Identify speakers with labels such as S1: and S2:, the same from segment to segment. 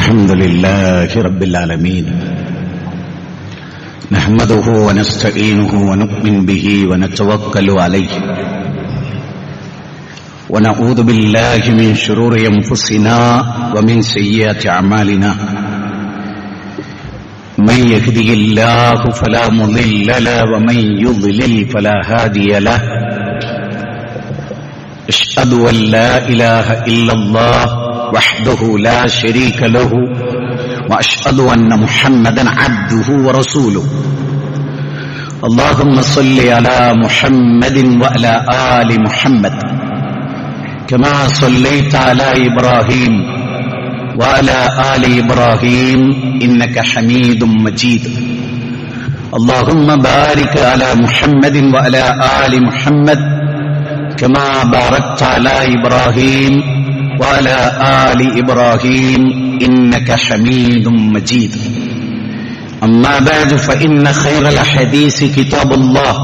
S1: الحمد لله رب العالمين نحمده ونستعينه ونؤمن به ونتوكل عليه ونعوذ بالله من شرور أنفسنا ومن سيئات أعمالنا من يهده الله فلا مضل له ومن يضلل فلا هادي له أشهد أن لا إله إلا الله وحده لا شريك له وأشهد أن محمدا عبده ورسوله اللهم صل على محمد وعلى آل محمد كما صليت على إبراهيم وعلى آل إبراهيم إنك حميد مجيد اللهم بارك على محمد وعلى آل محمد كما باركت على إبراهيم وعلى آل إبراهيم إنك حميد مجيد أما بعد فإن خير الحديث كتاب الله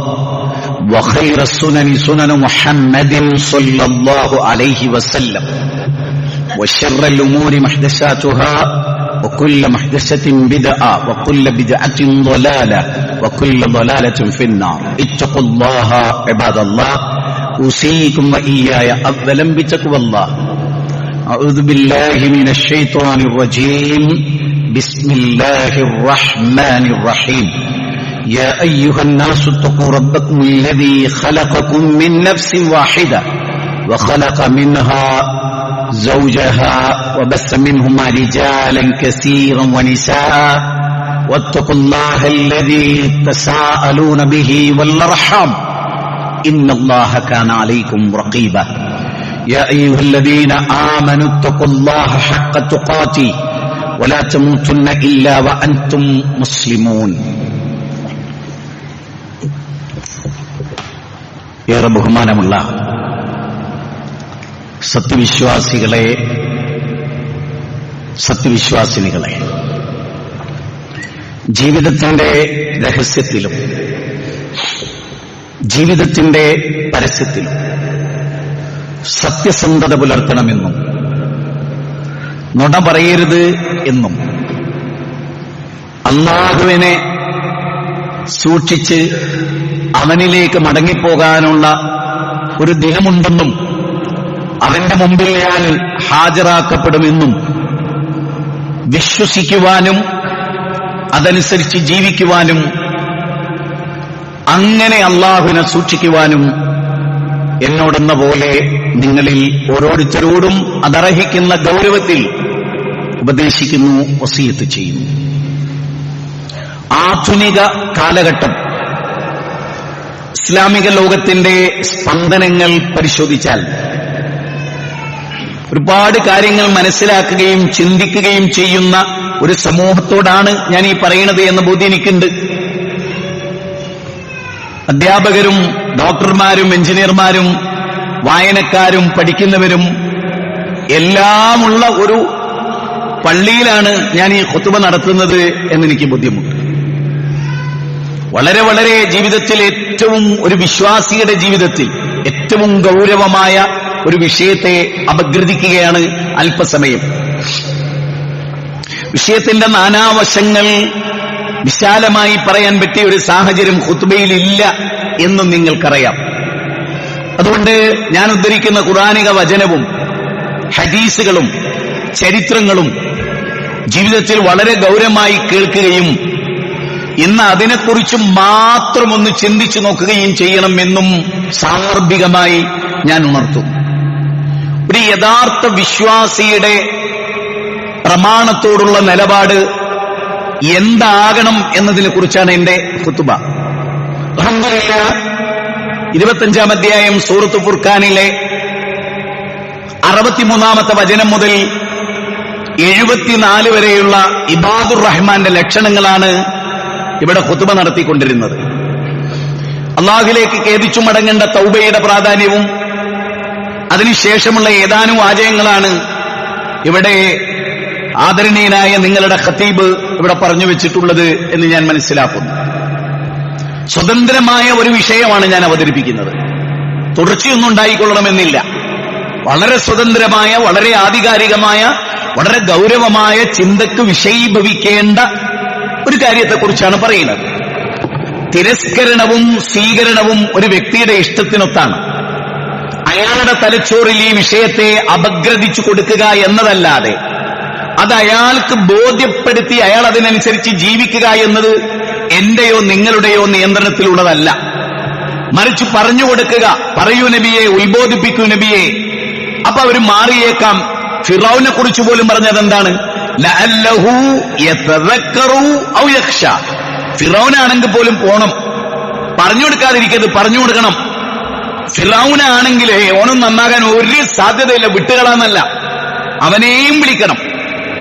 S1: وخير السنن سنن محمد صلى الله عليه وسلم وشر الأمور محدثاتها وكل محدثة بدعة وكل بدعة ضلالة وكل ضلالة في النار اتقوا الله عباد الله أوصيكم وإياي أولا بتقوى الله أعوذ بالله من الشيطان الرجيم بسم الله الرحمن الرحيم يا أيها الناس اتقوا ربكم الذي خلقكم من نفس واحدة وخلق منها زوجها وبث منهما رجالا كثيرا ونساء واتقوا الله الذي تساءلون به والأرحام إن الله كان عليكم رقيبا يا أيها الذين آمنوا اتقوا الله حق تقاته ولا تموتن إلا وأنتم مسلمون ഏറെ ബഹുമാനമുള്ള സത്യവിശ്വാസിനികളെ ജീവിതത്തിന്റെ രഹസ്യത്തിലും ജീവിതത്തിന്റെ പരസ്യത്തിലും സത്യസന്ധത പുലർത്തണമെന്നും നുണ പറയരുത് എന്നും അല്ലാഹുവിനെ സൂക്ഷിച്ച് അവനിലേക്ക് മടങ്ങിപ്പോകാനുള്ള ഒരു ദിനമുണ്ടെന്നും അവന്റെ മുമ്പിൽ ഞാൻ ഹാജരാക്കപ്പെടുമെന്നും വിശ്വസിക്കുവാനും അതനുസരിച്ച് ജീവിക്കുവാനും അങ്ങനെ അല്ലാഹുവിനെ സൂക്ഷിക്കുവാനും എന്നോടെന്ന പോലെ നിങ്ങളിൽ ഓരോരുത്തരോടും അതർഹിക്കുന്ന ഗൗരവത്തിൽ ഉപദേശിക്കുന്നു, വസിയത്ത് ചെയ്യുന്നു. ആധുനിക കാലഘട്ടം ഇസ്ലാമിക ലോകത്തിന്റെ സ്പന്ദനങ്ങൾ പരിശോധിച്ചാൽ ഒരുപാട് കാര്യങ്ങൾ മനസ്സിലാക്കുകയും ചിന്തിക്കുകയും ചെയ്യുന്ന ഒരു സമൂഹത്തോടാണ് ഞാൻ ഈ പറയുന്നത് എന്ന ബോധ്യം എനിക്കുണ്ട്. അധ്യാപകരും ഡോക്ടർമാരും എഞ്ചിനീയർമാരും വായനക്കാരും പഠിക്കുന്നവരും എല്ലാമുള്ള ഒരു പള്ളിയിലാണ് ഞാൻ ഈ ഖുതുബ നടത്തുന്നത് എന്നെനിക്ക് ബോധ്യമുണ്ട്. വളരെ വളരെ ജീവിതത്തിൽ ഏറ്റവും ഒരു വിശ്വാസിയുടെ ജീവിതത്തിൽ ഏറ്റവും ഗൗരവമായ ഒരു വിഷയത്തെ അപഗ്രഥിക്കുകയാണ് അല്പസമയം. വിഷയത്തിന്റെ നാനാവശങ്ങൾ വിശാലമായി പറയാൻ പറ്റിയ ഒരു സാഹചര്യം ഖുതുബയിൽ ഇല്ല എന്നും നിങ്ങൾക്കറിയാം. അതുകൊണ്ട് ഞാൻ ഉദ്ധരിക്കുന്ന ഖുർആനിക വചനവും ഹദീസുകളും ചരിത്രങ്ങളും ജീവിതത്തിൽ വളരെ ഗൗരവമായി കേൾക്കുകയും ഇന്ന് അതിനെക്കുറിച്ച് മാത്രം ഒന്ന് ചിന്തിച്ചു നോക്കുകയും ചെയ്യണമെന്നും സാന്ദർഭികമായി ഞാൻ ഉണർത്തും. ഒരു യഥാർത്ഥ വിശ്വാസിയുടെ പ്രമാണത്തോടുള്ള നിലപാട് എന്താകണം എന്നതിനെ കുറിച്ചാണ് എന്റെ ഖുതുബ. അൽഹംദുലില്ലാഹ് 25-ാം അധ്യായം സൂറത്ത് ഫുർഖാനിലെ 63-ാമത്തെ വചനം മുതൽ 74 വരെയുള്ള ഇബാദുർ റഹ്മാന്റെ ലക്ഷണങ്ങളാണ് ഇവിടെ ഖുതുബ നടത്തിക്കൊണ്ടിരുന്നത്. അല്ലാഹുവിലേക്ക് ഖേദിച്ചു മടങ്ങേണ്ട തൗബയുടെ പ്രാധാന്യവും അതിനുശേഷമുള്ള ഏതാനും വാചകങ്ങളാണ് ഇവിടെ ആദരണീയനായ നിങ്ങളുടെ ഖതീബ് ഇവിടെ പറഞ്ഞു വെച്ചിട്ടുള്ളത് എന്ന് ഞാൻ മനസ്സിലാക്കുന്നു. സ്വതന്ത്രമായ ഒരു വിഷയമാണ് ഞാൻ അവതരിപ്പിക്കുന്നത്. തുടർച്ചയൊന്നും ഉണ്ടായിക്കൊള്ളണമെന്നില്ല. വളരെ സ്വതന്ത്രമായ വളരെ ആധികാരികമായ വളരെ ഗൗരവമായ ചിന്തക്ക് വിഷയീഭവിക്കേണ്ട ഒരു കാര്യത്തെക്കുറിച്ചാണ് പറയുന്നത്. തിരസ്കരണവും സ്വീകരണവും ഒരു വ്യക്തിയുടെ ഇഷ്ടത്തിനൊത്താണ്. അയാളുടെ തലച്ചോറിൽ ഈ വിഷയത്തെ അപഗ്രഥിച്ചു കൊടുക്കുക എന്നതല്ലാതെ അത് അയാൾക്ക് ബോധ്യപ്പെടുത്തി അയാൾ അതിനനുസരിച്ച് ജീവിക്കുക എന്നത് എന്റെയോ നിങ്ങളുടെയോ നിയന്ത്രണത്തിലുള്ളതല്ല. മറിച്ച് പറഞ്ഞു കൊടുക്കുക, പറയൂ നബിയെ, ഉത്ബോധിപ്പിക്കൂ നബിയെ. അപ്പൊ അവർ മാറിയേക്കാം. ഫിറൗനെ കുറിച്ച് പോലും പറഞ്ഞത് എന്താണ്? ലഅല്ലഹു യതദക്കറു ഔ യഖ്ശ. ഫിറൗനാണെങ്കിൽ പോലും പോണം, പറഞ്ഞു കൊടുക്കാതിരിക്കരുത്, പറഞ്ഞു കൊടുക്കണം. ഫിറൗനാണെങ്കിൽ ഓനും നന്നാകാൻ ഒരു സാധ്യതയില്ല, വിട്ടുകളാന്നല്ല, അവനെയും വിളിക്കണം,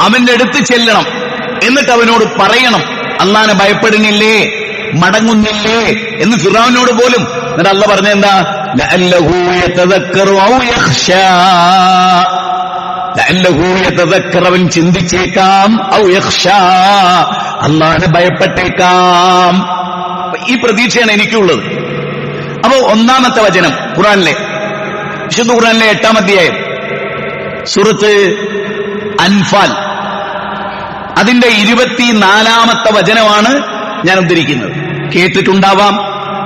S1: അവന്റെ അടുത്ത് ചെല്ലണം, എന്നിട്ട് അവനോട് പറയണം, അള്ളാനെ ഭയപ്പെടുന്നില്ലേ, മടങ്ങുന്നില്ലേ എന്ന് ഫിറൗനോട് പോലും. എന്നിട്ട് അള്ളാഹ് പറഞ്ഞെന്താ? ലഅല്ലഹു യതദക്കറു ഔ യഖ്ശ. ലഅല്ലഹു യതദക്കറു, അവൻ ചിന്തിച്ചേക്കാം, ഔ യഖ്ശ, അള്ളാനെ ഭയപ്പെട്ടേക്കാം. ഈ പ്രതീക്ഷയാണ് എനിക്കുള്ളത്. അപ്പോ ഒന്നാമത്തെ വചനം ഖുർആനിലെ, വിശുദ്ധ ഖുർആനിലെ 8-ാം അധ്യായം സൂറത്ത് അൻഫാൽ, അതിന്റെ 24-ാമത്തെ വചനമാണ് ഞാൻ ഉദ്ധരിക്കുന്നത്. കേട്ടിട്ടുണ്ടാവാം,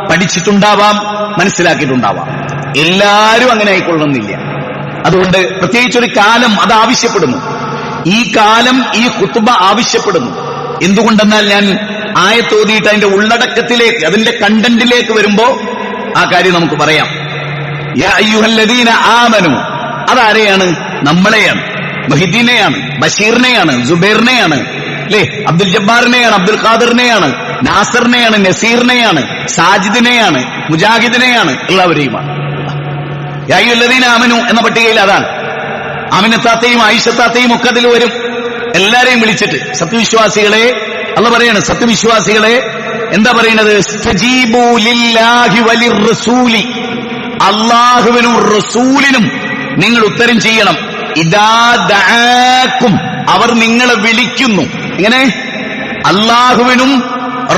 S1: പഠിച്ചിട്ടുണ്ടാവാം, മനസ്സിലാക്കിയിട്ടുണ്ടാവാം. എല്ലാവരും അങ്ങനെ ആയിക്കൊള്ളണമെന്നില്ല. അതുകൊണ്ട് പ്രത്യേകിച്ചൊരു കാലം അത് ആവശ്യപ്പെടുന്നു. ഈ കാലം ഈ ഖുത്ബ ആവശ്യപ്പെടുന്നു. എന്തുകൊണ്ടെന്നാൽ ഞാൻ ആയത്തോതിയിട്ട് അതിന്റെ ഉള്ളടക്കത്തിലേക്ക്, അതിന്റെ കണ്ടന്റിലേക്ക് വരുമ്പോ ആ കാര്യം നമുക്ക് പറയാം. യാ അയ്യുഹല്ലദീന ആമനു, അതാരെയാണ്? നമ്മളെയാണ്, മൊഹിദ്ദീനെയാണ്, ബഷീറിനെയാണ്, സുബൈറിനെയാണ്, അല്ലേ, അബ്ദുൽ ജബ്ബാറിനെയാണ്, അബ്ദുൽ ഖാദിറിനെയാണ്, നാസറിനെയാണ്, നസീറിനെയാണ്, സാജിദിനെയാണ്, മുജാഹിദിനെയാണ്, എല്ലാവരെയുമാണ്. യാ അയ്യുഹല്ലദീന ആമനു എന്ന പട്ടികയിൽ അതാണ്. ആമിനത്താത്തെയും ആയിഷത്താത്തെയും ഒക്കെ അതിൽ വരും. എല്ലാരെയും വിളിച്ചിട്ട് സത്യവിശ്വാസികളെ അള്ളാഹ് പറയാണ്, സത്യവിശ്വാസികളെ എന്താ പറയുന്നത്? ഇസ്തജീബു ലില്ലാഹി വലിർറസൂലി, അല്ലാഹുവിനും റസൂലിനും നിങ്ങൾ ഉത്തരം ചെയ്യണം. ഇദാ ദആക്കും, അവർ നിങ്ങളെ വിളിക്കുന്നു. ഇങ്ങനെ അല്ലാഹുവിനും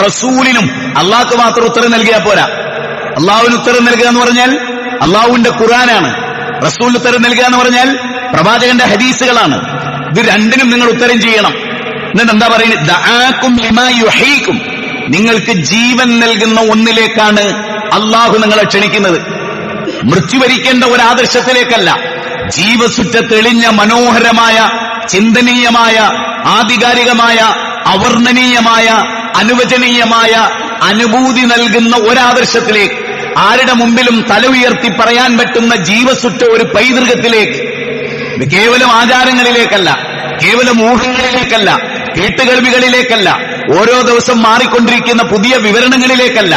S1: റസൂലിനും. അള്ളാഹ്ക്ക് മാത്രം ഉത്തരം നൽകിയാൽ പോരാ. അള്ളാഹുവിന് ഉത്തരം നൽകുക എന്ന് പറഞ്ഞാൽ അള്ളാഹുവിന്റെ ഖുർആനാണ്. റസൂലിന് ഉത്തരം നൽകുക എന്ന് പറഞ്ഞാൽ പ്രവാചകന്റെ ഹദീസുകളാണ്. ഇത് രണ്ടിനും നിങ്ങൾ ഉത്തരം ചെയ്യണം. എന്നിട്ട് എന്താ പറയുന്നത്? ദആക്കും ലിമാ യുഹീക്കും, നിങ്ങൾക്ക് ജീവൻ നൽകുന്ന ഒന്നിലേക്കാണ് അള്ളാഹു നിങ്ങളെ ക്ഷണിക്കുന്നത്. മൃത്യുവരിക്കേണ്ട ഒരു ആദർശത്തിലേക്കല്ല, ജീവസുറ്റ തെളിഞ്ഞ മനോഹരമായ ചിന്തനീയമായ ആധികാരികമായ അവർണ്ണനീയമായ അനുവചനീയമായ അനുഭൂതി നൽകുന്ന ഒരാദർശത്തിലേക്ക്, ആരുടെ മുമ്പിലും തല ഉയർത്തി പറയാൻ പറ്റുന്ന ജീവസുറ്റ ഒരു പൈതൃകത്തിലേക്ക്. ഇത് കേവലം ആചാരങ്ങളിലേക്കല്ല, കേവലം ഊഹങ്ങളിലേക്കല്ല, കേട്ടുകേൾവികളിലേക്കല്ല, ഓരോ ദിവസം മാറിക്കൊണ്ടിരിക്കുന്ന പുതിയ വിവരണങ്ങളിലേക്കല്ല,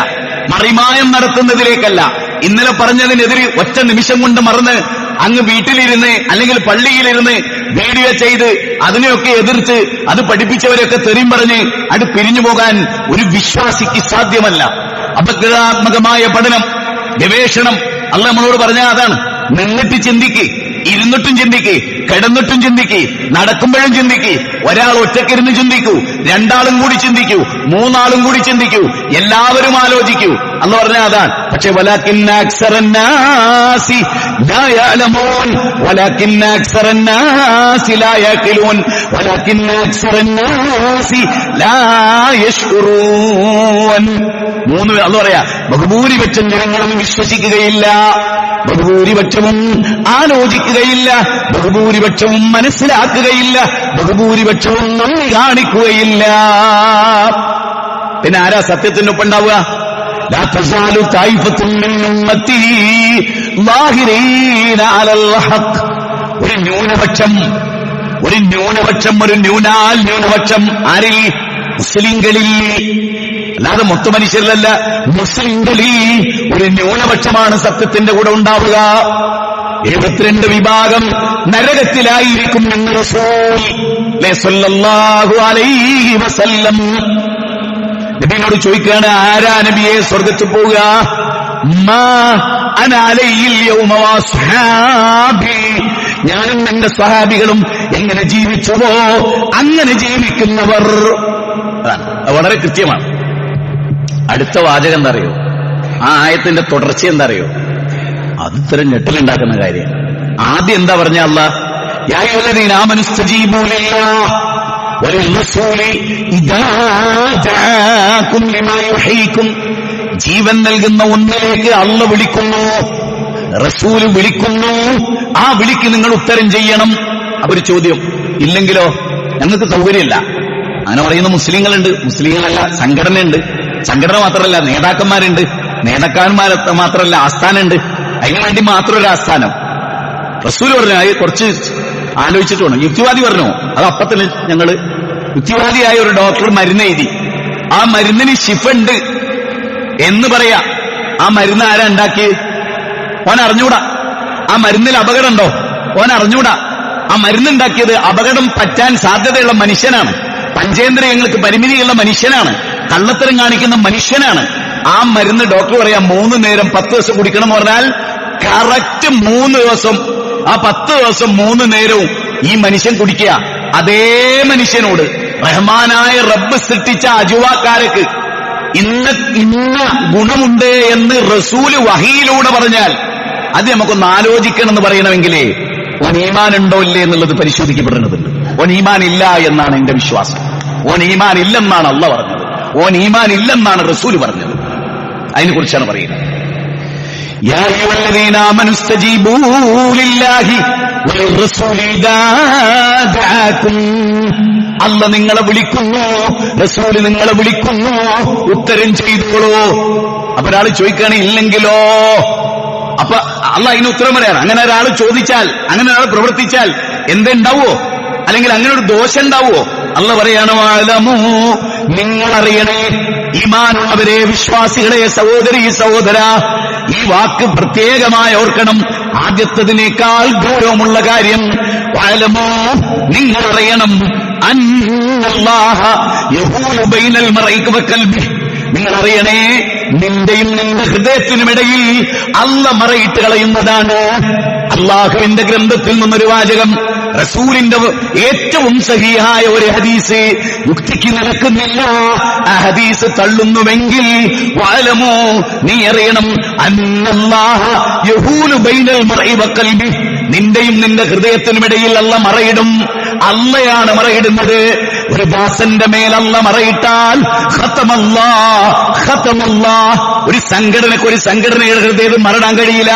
S1: മറിമായം നടത്തുന്നതിലേക്കല്ല, ഇന്നലെ പറഞ്ഞതിനെതിരെ ഒറ്റ നിമിഷം കൊണ്ട് മറന്ന് അങ്ങ് വീട്ടിലിരുന്ന് അല്ലെങ്കിൽ പള്ളിയിലിരുന്ന് വീഡിയോ ചെയ്ത് അതിനെയൊക്കെ എതിർത്ത് അത് പഠിപ്പിച്ചവരെയൊക്കെ തെറിയും പറഞ്ഞ് അത് പിരിഞ്ഞു പോകാൻ ഒരു വിശ്വാസിക്ക് സാധ്യമല്ല. അപഗ്രഹാത്മകമായ പഠനം, ഗവേഷണം അള്ളാഹ് നമ്മളോട് പറഞ്ഞാൽ അതാണ്. നിന്നിട്ട് ചിന്തിക്ക്, ഇരുന്നിട്ടും ചിന്തിക്ക്, കിടന്നിട്ടും ചിന്തിക്ക്, നടക്കുമ്പോഴും ചിന്തിക്ക്. ഒരാൾ ഒറ്റക്കിരുന്ന് ചിന്തിക്കൂ, രണ്ടാളും കൂടി ചിന്തിക്കൂ, മൂന്നാളും കൂടി ചിന്തിക്കൂ, എല്ലാവരും ആലോചിക്കൂ. അള്ളാഹ് പറഞ്ഞാൽ അതാണ്. പക്ഷെ വലാകിന്ന അക്സറന്നാസി ലാ യഅലമൂൻ, വലാകിന്ന അക്സറന്നാസി ലാ യഖിലൂൻ, വലാകിന്ന അക്സറന്നാസി ലാ യശ്കുറൂൻ. മൂന്ന് അള്ളാഹ് പറയാ, ബഹുഭൂരിപക്ഷം ജനങ്ങളും വിശ്വസിക്കുകയില്ല, ബഹുഭൂരിപക്ഷവും ആലോചിക്കുകയില്ല, ബഹുഭൂരിപക്ഷവും മനസ്സിലാക്കുകയില്ല, ബഹുഭൂരിപക്ഷവും നന്ദി കാണിക്കുകയില്ല. പിന്നെ ആരാ സത്യത്തിനൊപ്പുണ്ടാവുക? ലാ തസാലു തായിഫത്തുൻ മിൻ ഉമ്മത്തി ളാഹിരീന അലൽ ഹഖ്. ഒരു ന്യൂനപക്ഷം, ഒരു ന്യൂനപക്ഷം ആരിൽ? മുസ്ലിംകളിൽ. അല്ലാതെ മൊത്ത മനുഷ്യരിലല്ല, മുസ്ലിംകളിൽ ഒരു ന്യൂനപക്ഷമാണ് സത്യത്തിന്റെ കൂടെ ഉണ്ടാവുക. 72 വിഭാഗം നരകത്തിലായിരിക്കും എന്ന് റസൂൽ സ്വല്ലല്ലാഹു അലൈഹി വസല്ലം. നബിയോട് ചോദിക്കുകയാണ്, ആരാ നബിയെ സ്വർഗത്തിൽ പോവുക? മാ അന അലൈഹിൽ യൗമ വസ്ഹാബി, ഞാനും എന്റെ സ്വഹാബികളും എങ്ങനെ ജീവിച്ചുവോ അങ്ങനെ ജീവിക്കുന്നവർ. വളരെ കൃത്യമാണ്. അടുത്ത വാചകം എന്താ അറിയോ? ആ ആയത്തിന്റെ തുടർച്ച എന്താ അറിയോ? അത് ഇത്തരം ഞെട്ടലുണ്ടാക്കുന്ന കാര്യമാണ്. ആദ്യം എന്താ പറഞ്ഞ അല്ലാഹ്? യാ അയ്യുഹല്ലദീന ആമനൂ ഇസ്തജീബൂ ലില്ലാഹി വലിർറസൂലി ഇദാ ജാഅകും ലിമാ യുഹീകും. ജീവൻ നൽകുന്ന ഒന്നിലേക്ക് അല്ലാഹു വിളിക്കുന്നു, റസൂൽ വിളിക്കുന്നു. ആ വിളിക്ക് നിങ്ങൾ ഉത്തരം ചെയ്യണം. അപ്പൊ ഒരു ചോദ്യം, ഇല്ലെങ്കിലോ? ഞങ്ങൾക്ക് സൗകര്യമില്ല. അങ്ങനെ പറയുന്ന മുസ്ലിങ്ങളുണ്ട്. മുസ്ലിങ്ങളല്ല, സംഘടനയുണ്ട്. സംഘടന മാത്രമല്ല, നേതാക്കന്മാരുണ്ട്. നേതാക്കന്മാർ മാത്രമല്ല, ആസ്ഥാനമുണ്ട്. അതിനുവേണ്ടി മാത്രം ഒരു ആസ്ഥാനം. റസൂൽ പറഞ്ഞു, അത് കുറച്ച് ആലോചിച്ചിട്ട് വേണം. യുക്തിവാദി പറഞ്ഞു, അത് അപ്പത്തിന് ഞങ്ങള് യുക്തിവാദിയായ ഒരു ഡോക്ടർ മരുന്ന് എഴുതി, ആ മരുന്നിന് ശിഫുണ്ട് എന്ന് പറയാ. ആ മരുന്ന് ആരാ ഉണ്ടാക്കി? ഓൻ അറിഞ്ഞൂടാ. ആ മരുന്നിൽ അപകടമുണ്ടോ? ഓൻ അറിഞ്ഞൂടാ. ആ മരുന്നുണ്ടാക്കിയത് അപകടം പറ്റാൻ സാധ്യതയുള്ള മനുഷ്യനാണ്. പഞ്ചേന്ദ്രിയങ്ങൾക്ക് പരിമിതിയുള്ള മനുഷ്യനാണ്. കള്ളത്തരം കാണിക്കുന്ന മനുഷ്യനാണ്. ആ മരുന്ന് ഡോക്ടർ പറയാ 3 നേരം 10 ദിവസം കുടിക്കണം എന്ന് പറഞ്ഞാൽ കറക്റ്റ് 3 ദിവസം, ആ 10 ദിവസം 3 നേരവും ഈ മനുഷ്യൻ കുടിക്കുക. അതേ മനുഷ്യനോട് റഹ്മാനായ റബ്ബ് സൃഷ്ടിച്ച അജുവാക്കാരക്ക് ഇന്ന ഗുണമുണ്ട് എന്ന് റസൂല് വഹിയിലൂടെ പറഞ്ഞാൽ അത് നമുക്കൊന്ന് ആലോചിക്കണം എന്ന് പറയണമെങ്കിലേ ഓൻ ഈമാൻ ഉണ്ടോ ഇല്ലേ എന്നുള്ളത് പരിശോധിക്കപ്പെടേണ്ടതുണ്ട്. ഓൻ ഈമാൻ ഇല്ല എന്നാണ് എന്റെ വിശ്വാസം. ഓൻ ഈമാൻ ഇല്ലെന്നാണ് അല്ലാഹ് പറഞ്ഞത്. ഓൻ ഈമാൻ ഇല്ലെന്നാണ് റസൂല് പറഞ്ഞത്. അതിനെ കുറിച്ചാണ് പറയുന്നത്. യാ അയ്യുഹല്ലദീന ആമനൂ ഇസ്തജീബൂ ലില്ലാഹി വലിർറസൂലി ഇദാ ജാഅകും. അല്ലാഹ് നിങ്ങളെ വിളിക്കുന്നു, റസൂല് നിങ്ങളെ വിളിക്കുന്നു, ഉത്തരം ചെയ്തോളൂ. അപ്പൊ ഒരാൾ ചോദിക്കുകയാണ്, ഇല്ലെങ്കിലോ? അപ്പൊ അല്ലാഹ് അതിന് ഉത്തരം പറയാണ്. അങ്ങനെ ഒരാൾ ചോദിച്ചാൽ, അങ്ങനെ ഒരാൾ പ്രവർത്തിച്ചാൽ എന്തുണ്ടാവോ? അല്ലെങ്കിൽ അങ്ങനെ ഒരു ദോഷം ഉണ്ടാവോ? അല്ലാഹ് പറയാണ്, വഅലമൂ, നിങ്ങളറിയണേ, ഈമാനുള്ളവരെ, വിശ്വാസികളെ, സഹോദരീ സഹോദര, ഈ വാക്ക് പ്രത്യേകമായി ഓർക്കണം. ആദ്യത്തതിനേക്കാൾ ഗൗരവമുള്ള കാര്യം, വഅലമൂ, നിങ്ങളറിയണം, അന്നല്ലാഹ യഹൂലു ബൈനൽ മർഇ വഖൽബി. നിങ്ങളറിയണേ, നിന്റെയും നിന്റെ ഹൃദയത്തിനുമിടയിൽ അല്ലാഹ് മറയിട്ട് കളയുന്നതാണ്. അള്ളാഹുവിന്റെ ഗ്രന്ഥത്തിൽ നിന്നൊരു വാചകം, റസൂലിന്റെ ഏറ്റവും സഹീഹായ ഒരു ഹദീസ് യുക്തിക്ക് നിരക്കുന്നില്ല. ആ ഹദീസ് തള്ളുന്നുവെങ്കിൽ വഅലമൂ, നീ അറിയണം, അന്നല്ലാഹ യഹൂലു ബൈനൽ മർഇ വഖൽബി. നിന്റെയും നിന്റെ ഹൃദയത്തിനുമിടയിൽ അല്ലാഹ് മറയിടും. അള്ളയാണ് മറയിടുന്നത്. ഒരു ദാസന്റെ മേൽ അല്ലാഹ് മറയിട്ടാൽ ഖതമല്ലാഹ്. ഒരു സംഘടനയുടെ ഹൃദയത്തിൽ മറയിടാൻ കഴിയില്ല.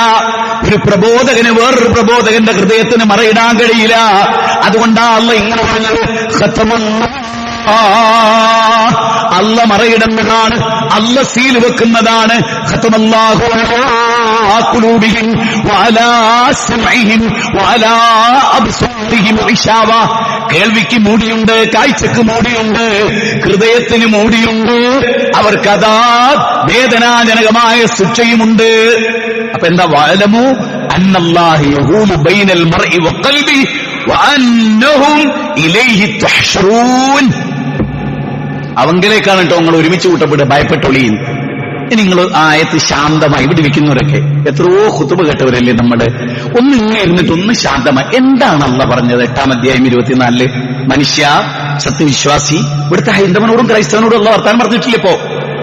S1: ഒരു പ്രബോധകന് വേറൊരു പ്രബോധകന്റെ ഹൃദയത്തിന് മറയിടാൻ കഴിയില്ല. അതുകൊണ്ടാ അല്ലാഹ് ഇങ്ങനെ പറഞ്ഞത്, ഖതമല്ലാഹ്. അല്ലാഹ് മറയിടുന്നതാണ്, അല്ലാഹ് സീൽ വെക്കുന്നതാണ്. ഖതമല്ലാഹു അലാ ഖുലൂബിഹിം വഅലാ സമഇഹിം വഅലാ അബ്സാരിഹിം ഗിശാവ. കേൾവിക്ക് മൂടിയുണ്ട്, കാഴ്ചക്ക് മൂടിയുണ്ട്, ഹൃദയത്തിന് മൂടിയുണ്ട്. അവർക്കതാ വേദനാജനകമായ ശിക്ഷയുമുണ്ട്. അപ്പൊ എന്താ? വഅലമൂ അന്നല്ലാഹ യഹൂലു ബൈനൽ മർഇ വഖൽബി വഅന്നഹും ഇലൈഹി തുഹ്ശറൂൻ. അവങ്കിലേക്കാണ് കേട്ടോ നിങ്ങൾ ഒരുമിച്ച് കൂട്ടപ്പെട്ട് ഭയപ്പെട്ടൊളിയും. ഇനി നിങ്ങൾ ആ ആയത്ത് ശാന്തമായി, ഇവിടെ ഇരിക്കുന്നവരൊക്കെ എത്രയോ ഖുതുബ കേട്ടവരല്ലേ നമ്മുടെ, ഒന്ന് ഇങ്ങനെ ഇരുന്നിട്ട് ഒന്ന് ശാന്തമായി. എന്താണ് അല്ലാഹ് പറഞ്ഞത്? 8-ാം അധ്യായം 24 മനുഷ്യ, സത്യവിശ്വാസി, ഇവിടുത്തെ ഹൈന്ദവനോടും ക്രൈസ്തവനോടും ഉള്ള വർത്താനം പറഞ്ഞിട്ടില്ല. ഇപ്പോ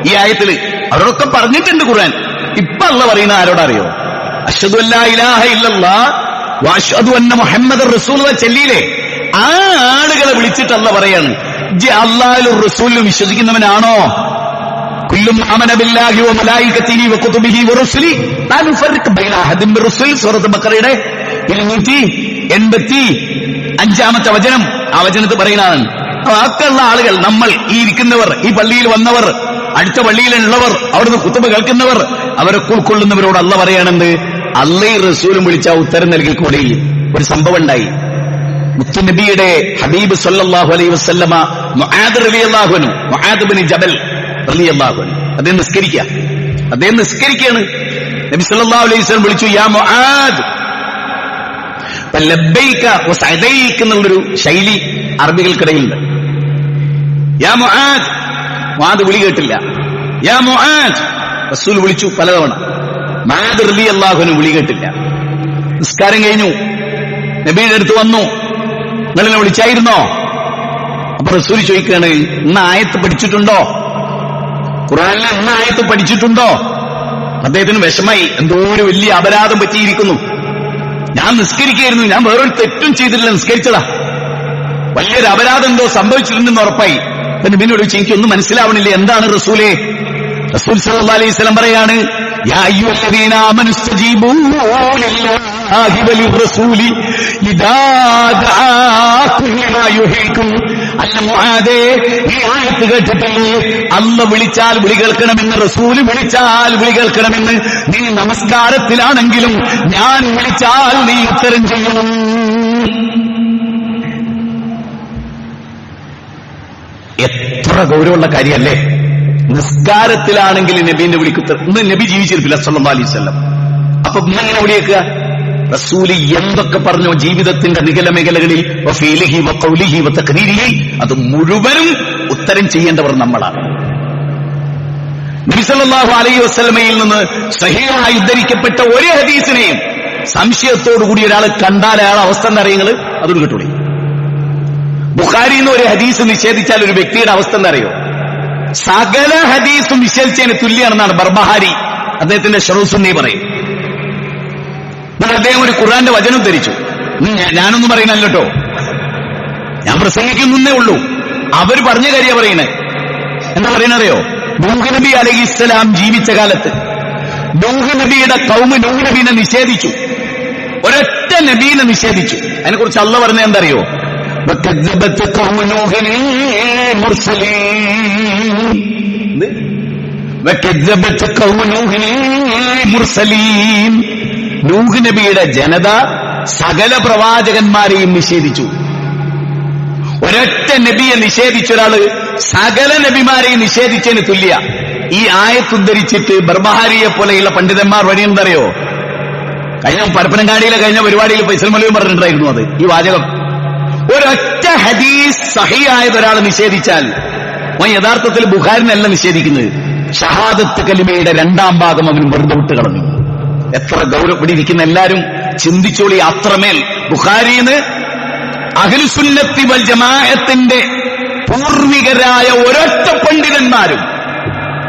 S1: ഈ ആയത്തില് അവരോടൊക്കെ പറഞ്ഞിട്ടുണ്ട് ഖുർആൻ. ഇപ്പൊ അല്ലാഹ് പറയുന്ന ആരോടറിയോ? അശ്ഹദു അല്ലാ ഇലാഹ ഇല്ലല്ലാഹ് വഅശ്ഹദു അന്ന മുഹമ്മദർ റസൂലുള്ളാഹ് ചെല്ലിയില്ലേ? ആ ആളുകളെ വിളിച്ചിട്ട് അല്ലാഹ് പറയാണ്, അല്ലാഹുവിലും റസൂലിലും വിശ്വസിക്കുന്നവനാണോ? കുല്ലും ആമന ബില്ലാഹി വ മലായികതിഹി വ കുതുബിഹി വ റുസുലി ലാ നുഫർരിഖു ബൈന അഹദിൻ മിർ റുസുലി. സൂറത്ത് ബഖറയുടെ 285-ാമത്തെ വചനം. ആ വചനത്തിൽ പറയുന്നതാണ്, ബാക്കിയുള്ള ആളുകൾ, നമ്മൾ ഈ ഇരിക്കുന്നവർ, ഈ പള്ളിയിൽ വന്നവർ, അടുത്ത പള്ളിയിലുള്ളവർ, അവിടുന്ന് ഖുതുബ കേൾക്കുന്നവർ, അവരൊക്കെ ഉൾക്കൊള്ളുന്നവരോട് അല്ലാഹ് പറയാണെന്ത്? അല്ലാഹും റസൂലും വിളിച്ചാൽ ഉത്തരം നൽകി കൂടി. ഒരു സംഭവം ഉണ്ടായി. മുത്തുനബിയുടെ ഹബീബ് സല്ലല്ലാഹു അലൈഹി വസല്ലമ മുആദ് റളിയല്ലാഹു അൻഹു, മുആദ് ഇബ്നു ജബൽ റളിയല്ലാഹു അൻഹു, അദ്ദേഹം നിസ്കരിക്കുകയാണ്. നബി സല്ലല്ലാഹു അലൈഹി വസല്ലം വിളിച്ചു, യാ മുആദ്. ലബ്ബൈക വസഅദൈക എന്നുള്ളൊരു ശൈലി അറബികൾക്കിടയിലുണ്ട്. യാ മുആദ്. മുആദ് വിളി കേട്ടില്ല. യാ മുആദ്. റസൂൽ വിളിച്ചു പലതവണ. മുആദ് റളിയല്ലാഹു അൻഹു വിളി കേട്ടില്ല. നിസ്കാരം കഴിഞ്ഞു, നബിയുടെ അടുത്ത് വന്നു, നിങ്ങളെന്നെ വിളിച്ചായിരുന്നോ? അപ്പൊ റസൂൽ ചോദിക്കുകയാണ്, ഇന്ന് ആയത്ത് പഠിച്ചിട്ടുണ്ടോ? ഖുർആനിലെ ഇന്ന് ആയത്ത് പഠിച്ചിട്ടുണ്ടോ? അദ്ദേഹത്തിന് വിഷമായി, എന്തോ ഒരു വലിയ അപരാധം പറ്റിയിരിക്കുന്നു. ഞാൻ നിസ്കരിക്കുകയായിരുന്നു, ഞാൻ വേറൊരു തെറ്റും ചെയ്തിട്ടില്ല, നിസ്കരിച്ചതാ. വലിയൊരു അപരാധം എന്തോ സംഭവിച്ചിട്ടുണ്ടെന്ന് ഉറപ്പായി. നബിയോട് ചോദിച്ചു, എനിക്കൊന്നും മനസ്സിലാവണില്ല, എന്താണ് റസൂലേ? റസൂൽ സല്ലല്ലാഹു അലൈഹി വസല്ലം പറയാണ്, യാ അയ്യുഹല്ലദീന ആമനു ഇസ്തജീബൂ ലില്ലാഹി വലിർറസൂലി ഇദാ ദഅാകും ലിമാ യുഹീകും. അല്ല മുആദേ, ഈ ആയത്ത് കേട്ടിട്ടില്ലേ? അല്ലാഹ് വിളിച്ചാൽ വിളി കേൾക്കണമെന്ന്, റസൂൽ വിളിച്ചാൽ വിളി കേൾക്കണമെന്ന്. നീ നമസ്കാരത്തിലാണെങ്കിലും ഞാൻ വിളിച്ചാൽ നീ ഉത്തരം ചെയ്യണം. എത്ര ഗൗരവമുള്ള കാര്യമല്ലേ? നിസ്കാരത്തിലാണെങ്കിൽ നബീന്റെ വിളിക്കുത്തരം. ഇന്ന് നബി ജീവിച്ചിരിപ്പില്ല സല്ലല്ലാഹു അലൈഹി വസല്ലം. അപ്പൊ ഇന്നെങ്ങനെ വിളിയേക്കുക? റസൂല് എന്തൊക്കെ പറഞ്ഞോ ജീവിതത്തിന്റെ നികല മേഖലകളിൽ വഫീലിഹി വഖൗലിഹി വതഖരീരിഹി, അത് മുഴുവനും ഉത്തരം ചെയ്യേണ്ടവർ നമ്മളാണ്. നബി സല്ലല്ലാഹു അലൈഹി വസല്ലമയിൽ നിന്ന് സഹീഹായി ഉദ്ധരിക്കപ്പെട്ട ഒരു ഹദീസിനെയും സംശയത്തോടുകൂടി ഒരാൾ കണ്ടാൽ അയാളെ അവസ്ഥ എന്താ അറിയുങ്ങൾ? അതൊരു കിട്ടൂടി. ബുഖാരിന്ന് ഒരു ഹദീസ് നിഷേധിച്ചാൽ ഒരു വ്യക്തിയുടെ അവസ്ഥ എന്താ അറിയോ? സകല ഹദീസും നിഷേധിച്ചതിന് തുല്യാണെന്നാണ് ബർബഹാരി അദ്ദേഹത്തിന്റെ ഷറൂസുന്നി പറയും. അദ്ദേഹം ഒരു ഖുർആന്റെ വചനം ധരിച്ചു. ഞാനൊന്നും പറയുന്നല്ലോ കേട്ടോ, ഞാൻ പ്രസംഗിക്കുന്നേ ഉള്ളൂ. അവർ പറഞ്ഞ കാര്യ പറയുന്നത്. എന്താ പറയുന്നറിയോ? നൂഹ് നബി അലൈഹിസ്സലാം ജീവിച്ച കാലത്ത് നൂഹ് നബിയുടെ കൗമ് നൂഹ് നബീനെ നിഷേധിച്ചു. ഒരൊറ്റ നബീനെ നിഷേധിച്ചു. അതിനെക്കുറിച്ച് അല്ലാഹ് പറഞ്ഞ എന്തറിയോ? നൂഹ് നബിയുടെ ജനത സകല പ്രവാചകന്മാരെയും നിഷേധിച്ചു. ഒരൊറ്റ നബിയെ നിഷേധിച്ചൊരാള് സകല നബിമാരെയും നിഷേധിച്ചതിന് തുല്യ. ഈ ആയത്തുദ്ധരിച്ചിട്ട് ബർബഹാരിയെ പോലെയുള്ള പണ്ഡിതന്മാർ വഴി എന്തറിയോ? കഴിഞ്ഞ പരപ്പനങ്ങാടിയിലെ കഴിഞ്ഞ പരിപാടിയിൽ ഫൈസൽ മൗലവി പറഞ്ഞിട്ടുണ്ടായിരുന്നു അത്, ഈ വാചകം. ഒരൊറ്റ ഹദീസ് സഹിയായത് ഒരാൾ നിഷേധിച്ചാൽ യഥാർത്ഥത്തിൽ ബുഖാരിനല്ല നിഷേധിക്കുന്നത്, ഷഹാദത്ത് കലിമയുടെ രണ്ടാം ഭാഗം അവൻ വെറുതെ വിട്ട് കളഞ്ഞു. എത്ര ഗൗരവപ്പെട്ടിരിക്കുന്ന എല്ലാവരും ചിന്തിച്ചോളി. അത്രമേൽ ബുഖാരിന്ന് അഹ്ലുസുന്നത്തി വൽ ജമാഅത്തിന്റെ പൂർവികരായ ഒരൊറ്റ പണ്ഡിതന്മാരും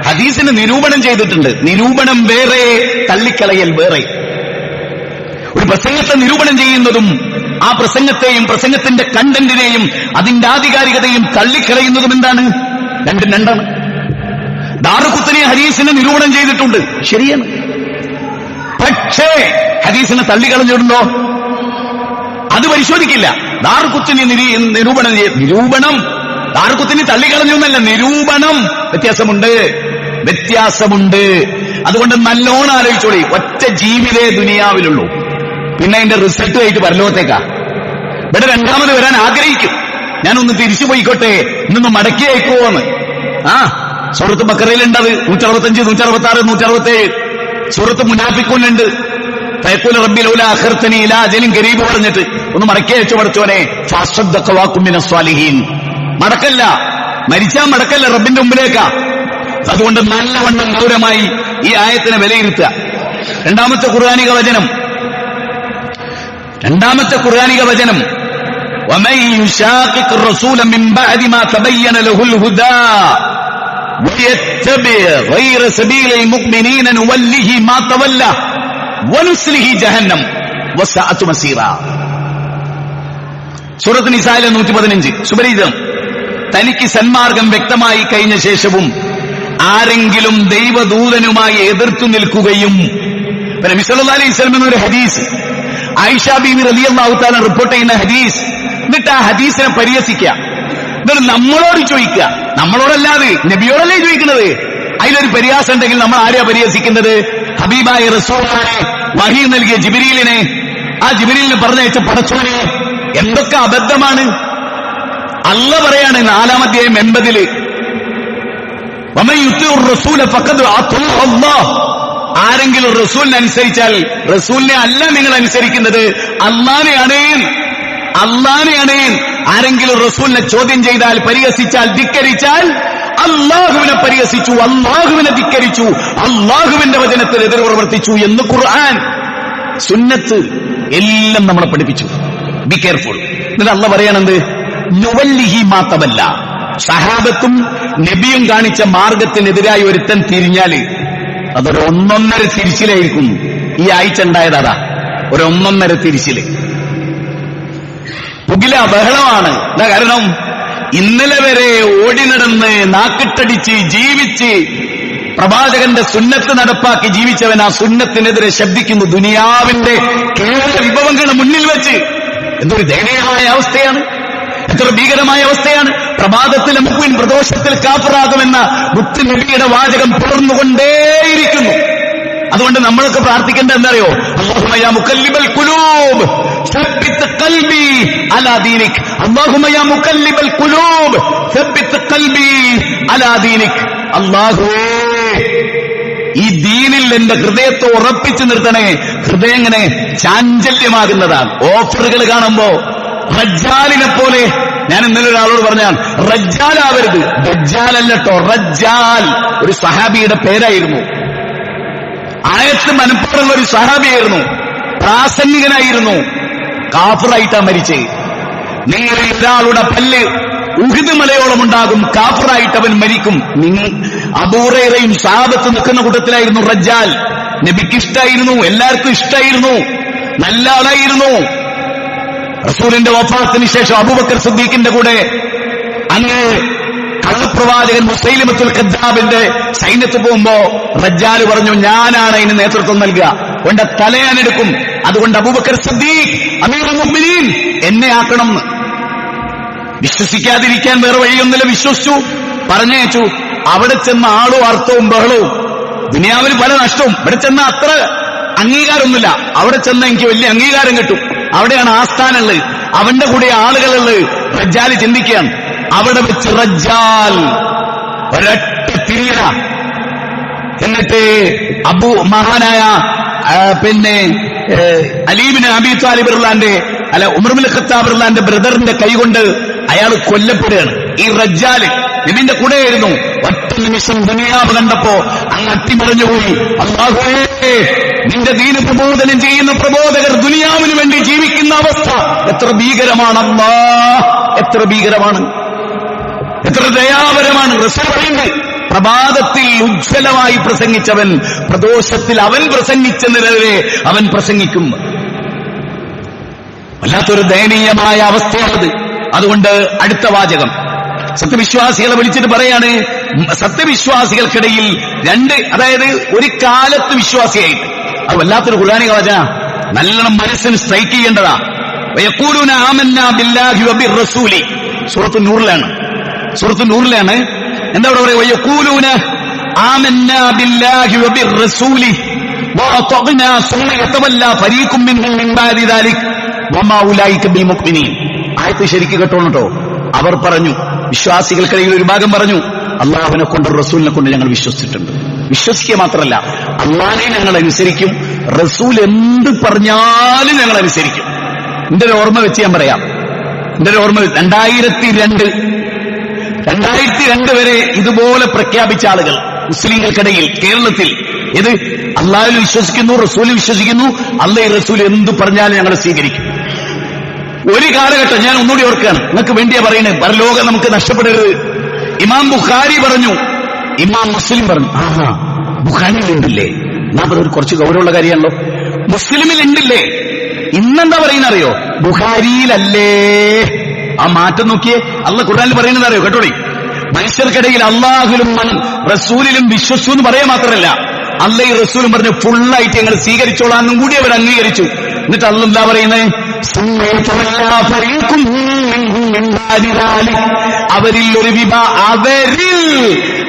S1: ഹദീസിന് നിരൂപണം ചെയ്തിട്ടുണ്ട്. നിരൂപണം വേറെ, തള്ളിക്കളയൽ വേറെ. ഒരു പ്രസംഗത്തെ നിരൂപണം ചെയ്യുന്നതും ആ പ്രസംഗത്തെയും പ്രസംഗത്തിന്റെ കണ്ടന്റിനെയും അതിന്റെ ആധികാരികതയും തള്ളിക്കളയുന്നതും എന്താണ്? രണ്ടും രണ്ടാണ്. ദാറുഖുത്നി ഹദീസിനെ നിരൂപണം ചെയ്തിട്ടുണ്ട്, ശരിയാണ്. പക്ഷേ ഹദീസിനെ തള്ളിക്കളഞ്ഞിട്ടുണ്ടോ? അത് പരിശോധിക്കില്ല. ദാറുഖുത്നി നിരൂപണം ദാറുഖുത്നി തള്ളിക്കളഞ്ഞു എന്നല്ല, നിരൂപണം വ്യത്യാസമുണ്ട്. അതുകൊണ്ട് നല്ലോണം ആലോചിച്ചോളി. ഒറ്റ ജീവിതേ ദുനിയാവിലുള്ളൂ, പിന്നെ അതിന്റെ റിസൾട്ട് ആയിട്ട് പരലോകത്തേക്കാ. ഇവിടെ രണ്ടാമത് വരാൻ ആഗ്രഹിക്കും. ഞാനൊന്ന് തിരിച്ചു പോയിക്കോട്ടെ, ഇന്നൊന്ന് മടക്കി അയക്കുമോന്ന്. സൂറത്ത് ബക്കറയിലുണ്ടത് 165, 166, 167. സൂറത്ത് മുനാഫിഖൂനിലുണ്ട്. ഫയഖൂലു റബ്ബി ലൗലാ അഖർതനി ഇലാ അജലിൻ ഖരീബ് പറഞ്ഞിട്ട് ഒന്ന് മടക്കി അയച്ചു പഠിച്ചോനെ. ഫഅസ്സദ്ദഖ വഅകും മിനസ് സ്വാലിഹീൻ. മടക്കല്ല, മരിച്ചാ മടക്കല്ല, റബ്ബിന്റെ മുമ്പിലേക്കാ. അതുകൊണ്ട് നല്ലവണ്ണം ഗൗരവമായി ഈ ആയത്തിനെ വിലയിരുത്തുക. രണ്ടാമത്തെ ഖുർആനിക വചനം وَمَن يُشَاقِقِ الرَّسُولَ مِن بَعْدِ مَا تَبَيَّنَ لَهُ الْهُدَى وَيَتَّبِعْ غَيْرَ سَبِيلِ الْمُؤْمِنِينَ نُوَلِّهِ مَا تَوَلَّى وَنُصْلِهِ جَهَنَّمَ وَسَاءَتْ مَصِيرًا. സൂറത്ത് നിസായിലെ 115 സുപരിചിതം. തനിക്ക് സന്മാർഗം വ്യക്തമായി കഴിഞ്ഞ ശേഷവും ആരെങ്കിലും ദൈവദൂതനുമായി എതിർത്തു നിൽക്കുകയും, നബി സല്ലല്ലാഹു അലൈഹി വസല്ലം ഒരു ഹദീസ്, ആയിഷ ബീവി റളിയല്ലാഹു തആല റിപ്പോർട്ട് ചെയ്യുന്ന ഹദീസ്. എന്നിട്ട് ആ ഹദീസിനെ പരിഹസിക്കുക. എന്നിട്ട് നമ്മളോട് ചോദിക്കുക, നമ്മളോടല്ലാതെ നബിയോടല്ലേ ചോദിക്കുന്നത്. അതിലൊരു പരിഹാസം ഉണ്ടെങ്കിൽ നമ്മൾ ആരെയാ പരിഹസിക്കുന്നത്? ഹബീബായ റസൂലിനെ, വഹി നൽകിയ ജിബ്രീലിനെ, ആ ജിബ്രീലിനെ പറഞ്ഞയച്ച പടച്ചോനെ. എന്തൊക്കെ അബദ്ധമാണ്. അല്ലാഹ് പറയാണ് 4-ാം അധ്യായം 80 വമൻ യുതിഉർ റസൂല ഫഖദ് അതാഅ അല്ലാഹ്. ആരെങ്കിലും റസൂലിനെ അനുസരിച്ചാൽ, റസൂലിനെ അല്ല നിങ്ങൾ അനുസരിക്കുന്നത്, അള്ളാനെയാണ്. ആരെങ്കിലും റസൂലിനെ ചോദ്യം ചെയ്താൽ, പരിഹസിച്ചാൽ, ധിക്കരിച്ചാൽ അള്ളാഹുവിനെ പരിഹസിച്ചു, അള്ളാഹുവിനെ ധിക്കരിച്ചു, അള്ളാഹുവിന്റെ വചനത്തിന് എതിർ പ്രവർത്തിച്ചു എന്ന് ഖുർആൻ, സുന്നത്ത് എല്ലാം നമ്മളെ പഠിപ്പിച്ചു. Be careful. എന്നിട്ട് അള്ളാഹ് പറയാണെന്ത്? നുവല്ലിഹി മാ തവല്ല. സഹാബത്തും നബിയും കാണിച്ച മാർഗത്തിനെതിരായി ഒരുത്തൻ തിരിഞ്ഞാല് അതൊരു 1.5 തിരിച്ചിലായിരിക്കും. ഈ ആഴ്ച ഉണ്ടായതാ 1.5 തിരിച്ചില്. പുകില ബഹളമാണ്. എന്താ കാരണം? ഇന്നലെ വരെ ഓടി നടന്ന് നാക്കിട്ടടിച്ച് ജീവിച്ച് പ്രവാചകന്റെ സുന്നത്ത് നടപ്പാക്കി ജീവിച്ചവൻ ആ സുന്നത്തിനെതിരെ ശബ്ദിക്കുന്നു ദുനിയാവിന്റെ കേവല വിഭവങ്ങളുടെ മുന്നിൽ വെച്ച്. എന്തൊരു ദയനീയമായ അവസ്ഥയാണ്, എത്ര ഭീകരമായ അവസ്ഥയാണ്. പ്രഭാതത്തിലെ മുഖ്വിൻ പ്രദോഷത്തിൽ കാഫറാകുമെന്ന മുത്ത് നബിയുടെ വാചകം തുടർന്നുകൊണ്ടേയിരിക്കുന്നു. അതുകൊണ്ട് നമ്മളൊക്കെ പ്രാർത്ഥിക്കേണ്ടത് എന്തറിയോ? അല്ലാഹുമ്മ യാ മുകല്ലിബൽ ഖുലൂബ് സബ്ബിത് ഖൽബി അലാ ദീനിക്. അല്ലാഹുമ്മ യാ മുകല്ലിബൽ ഖുലൂബ് സബ്ബിത് ഖൽബി അലാ ദീനിക്. അല്ലാഹുവേ, ഈ ദീനിൽ എന്റെ ഹൃദയത്തെ ഉറപ്പിച്ചു നിർത്തണേ. ഹൃദയം ഇങ്ങനെ ചാഞ്ചല്യമാകുന്നതാണ്. ഓഫറുകൾ കാണുമ്പോ റജ്ജാലിനെ പോലെ. ഞാൻ ഇന്നലെ ഒരാളോട് പറഞ്ഞാൽ റജ്ജാലാവരുത്, ദജ്ജാലല്ലോ, റജ്ജാൽ ഒരു സഹാബിയുടെ പേരായിരുന്നു. ആയത്ത് മനഃപ്പാടുള്ള ഒരു സഹാബിയായിരുന്നു, പ്രാസംഗികനായിരുന്നു. കാഫിറായിട്ടാ മരിച്ചേ. നിങ്ങളിൽ ഒരാളുടെ പല്ല് ഉഹുദ് മലയോളം ഉണ്ടാകും, കാഫിറായിട്ട് അവൻ മരിക്കും. നിങ്ങൾ അബൂ ഹുറൈറയും സഹാബത്ത് നിൽക്കുന്ന കൂട്ടത്തിലായിരുന്നു റജ്ജാൽ. നബിക്ക് ഇഷ്ടായിരുന്നു, എല്ലാവർക്കും ഇഷ്ടായിരുന്നു, നല്ല ആളായിരുന്നു. റസൂലിന്റെ വഫാത്തിന് ശേഷം അബൂബക്കർ സിദ്ദീഖിന്റെ കൂടെ അങ്ങ് കള്ളപ്രവാചകൻ മുസൈലിമത്തുൽ കദ്ദാബിന്റെ സൈന്യത്തിൽ പോകുമ്പോ റജ്ജാല് പറഞ്ഞു, ഞാനാണ് അതിന് നേതൃത്വം നൽകുക, എന്റെ തലയാനെടുക്കും. അതുകൊണ്ട് അബൂബക്കർ സിദ്ദീഖ് അമീറുൽ മുഅ്മിനീൻ എന്നെ ആക്കണം. വിശ്വസിക്കാതിരിക്കാൻ വേറെ വഴിയൊന്നുമില്ല. വിശ്വസിച്ചു, പറഞ്ഞയച്ചു. അവിടെ ചെന്ന ആളും അർത്ഥവും ബഹളവും, ദുനിയാവിൽ പല നഷ്ടവും. ഇവിടെ ചെന്ന അത്ര അംഗീകാരമൊന്നുമില്ല. അവിടെ ചെന്ന എനിക്ക് വലിയ അംഗീകാരം കിട്ടും. അവിടെയാണ് ആസ്ഥാനമുള്ളത്, അവന്റെ കൂടെ ആളുകളുള്ളത്. റജ്ജാല് ചിന്തിക്കുകയാണ്. അവിടെ വെച്ച് റജ്ജാൽ ഒരൊറ്റ തിരിയണ. എന്നിട്ട് മഹാനായ അലി ഇബ്നു അബീ താലിബ് റളിയല്ലാഹു അല്ല ഉമർ ഇബ്നു ഖത്താബ് റളിയല്ലാഹു ബ്രദറിന്റെ കൈകൊണ്ട് അയാൾ കൊല്ലപ്പെടുകയാണ്. ഈ റജ്ജാല് നബിന്റെ കൂടെയായിരുന്നു. ഒറ്റ നിമിഷം ദുനിയാവ് കണ്ടപ്പോ അങ്ങ് അട്ടിമറിഞ്ഞുപോയി. അല്ലാഹുവേ, നിന്റെ ദീന് പ്രബോധനം ചെയ്യുന്ന പ്രബോധകർ ദുനിയാവിന് വേണ്ടി ജീവിക്കുന്ന അവസ്ഥ എത്ര ഭീകരമാണ്. അല്ലാഹ്, എത്ര ഭീകരമാണ്, എത്ര ദയാപരമാണ്. റസൂൽ പറയുന്നത്, പ്രഭാതത്തിൽ ഉജ്ജ്വലമായി പ്രസംഗിച്ചവൻ പ്രദോഷത്തിൽ അവൻ പ്രസംഗിച്ച നിലവരെ അവൻ പ്രസംഗിക്കും. വല്ലാത്തൊരു ദയനീയമായ അവസ്ഥയാണത്. അതുകൊണ്ട് അടുത്ത വാചകം സത്യവിശ്വാസികളെ വിളിച്ചിട്ട് പറയാണ്, സത്യവിശ്വാസികൾക്കിടയിൽ അതായത് ഒരു കാലത്ത് വിശ്വാസിയായിട്ട്, അത് വല്ലാത്തൊരു ഖുർആനിക വചന, നല്ലോണം മനസ്സിന് സ്ട്രൈക്ക് ചെയ്യേണ്ടതാ. വയഖൂലൂന ആമന്നാ ബില്ലാഹി വബിർറസൂലി. സൂറത്തുൻ നൂറിലാണ്. എന്താ അവിടെ പറയുക? വയഖൂലൂന ആമന്നാ ബില്ലാഹി വബിർറസൂലി വഅതഅനാ സുമ്മ യതവല്ലാ ഫരീഖും മിൻഹും മിൻ ബഅദി ദാലിക വമാ ഉലൈക ബിൽ മുഅ്മിനീൻ. ആയത്ത് ശരിക്ക് കേട്ടോളൂ. അവർ പറഞ്ഞു, വിശ്വാസികൾക്കിടയിൽ ഒരു ഭാഗം പറഞ്ഞു, അള്ളാഹുവിനെ കൊണ്ട് റസൂലിനെ കൊണ്ട് ഞങ്ങൾ വിശ്വസിച്ചിട്ടുണ്ട്. വിശ്വസിക്കുക മാത്രമല്ല, അള്ളാഹിനെ ഞങ്ങൾ അനുസരിക്കും, റസൂൽ എന്ത് പറഞ്ഞാലും ഞങ്ങൾ അനുസരിക്കും. എന്റെ ഒരു ഓർമ്മ വെച്ച് ഞാൻ പറയാം. എന്റെ ഒരു ഓർമ്മ 2002 വരെ ഇതുപോലെ പ്രഖ്യാപിച്ച ആളുകൾ മുസ്ലിങ്ങൾക്കിടയിൽ കേരളത്തിൽ, ഇത് അള്ളാഹുവിൽ വിശ്വസിക്കുന്നു, റസൂലിൽ വിശ്വസിക്കുന്നു, അള്ളാഹ് റസൂൽ എന്ത് പറഞ്ഞാലും ഞങ്ങൾ സ്വീകരിക്കും. ഒരു കാലഘട്ടം ഞാൻ ഒന്നുകൂടി ഓർക്കുകയാണ്, നിങ്ങൾക്ക് വേണ്ടിയാ പറയുന്നത്, പരലോകം നമുക്ക് നഷ്ടപ്പെടരുത്. ഇമാം ബുഖാരി പറഞ്ഞു, ഇമാം മുസ്ലിം പറഞ്ഞു. ബുഖാരിയിൽ ഉണ്ടില്ലേ? ഒരു കുറച്ച് ഗൗരവമുള്ള കാര്യമാണല്ലോ. മുസ്ലിമിൽ ഉണ്ടില്ലേ? ഇന്നെന്താ പറയുന്ന അറിയോ? ബുഖാരിയിലല്ലേ. ആ മാറ്റം നോക്കിയേ. അള്ളാഹ് ഖുർആനിൽ പറയുന്നത് അറിയോ? കേട്ടോളി. മനുഷ്യർക്കിടയിൽ അള്ളാഹുലും റസൂലിലും വിശ്വസിച്ചു എന്ന് പറയാൻ മാത്രമല്ല, അള്ളാഹ് റസൂലും പറഞ്ഞ് ഫുള്ളായിട്ട് ഞങ്ങൾ സ്വീകരിച്ചോളാന്നും കൂടി അവർ അംഗീകരിച്ചു. എന്നിട്ട് അള്ളാഹ് എന്താ പറയുന്നത്? അവരിൽ ഒരു അവരിൽ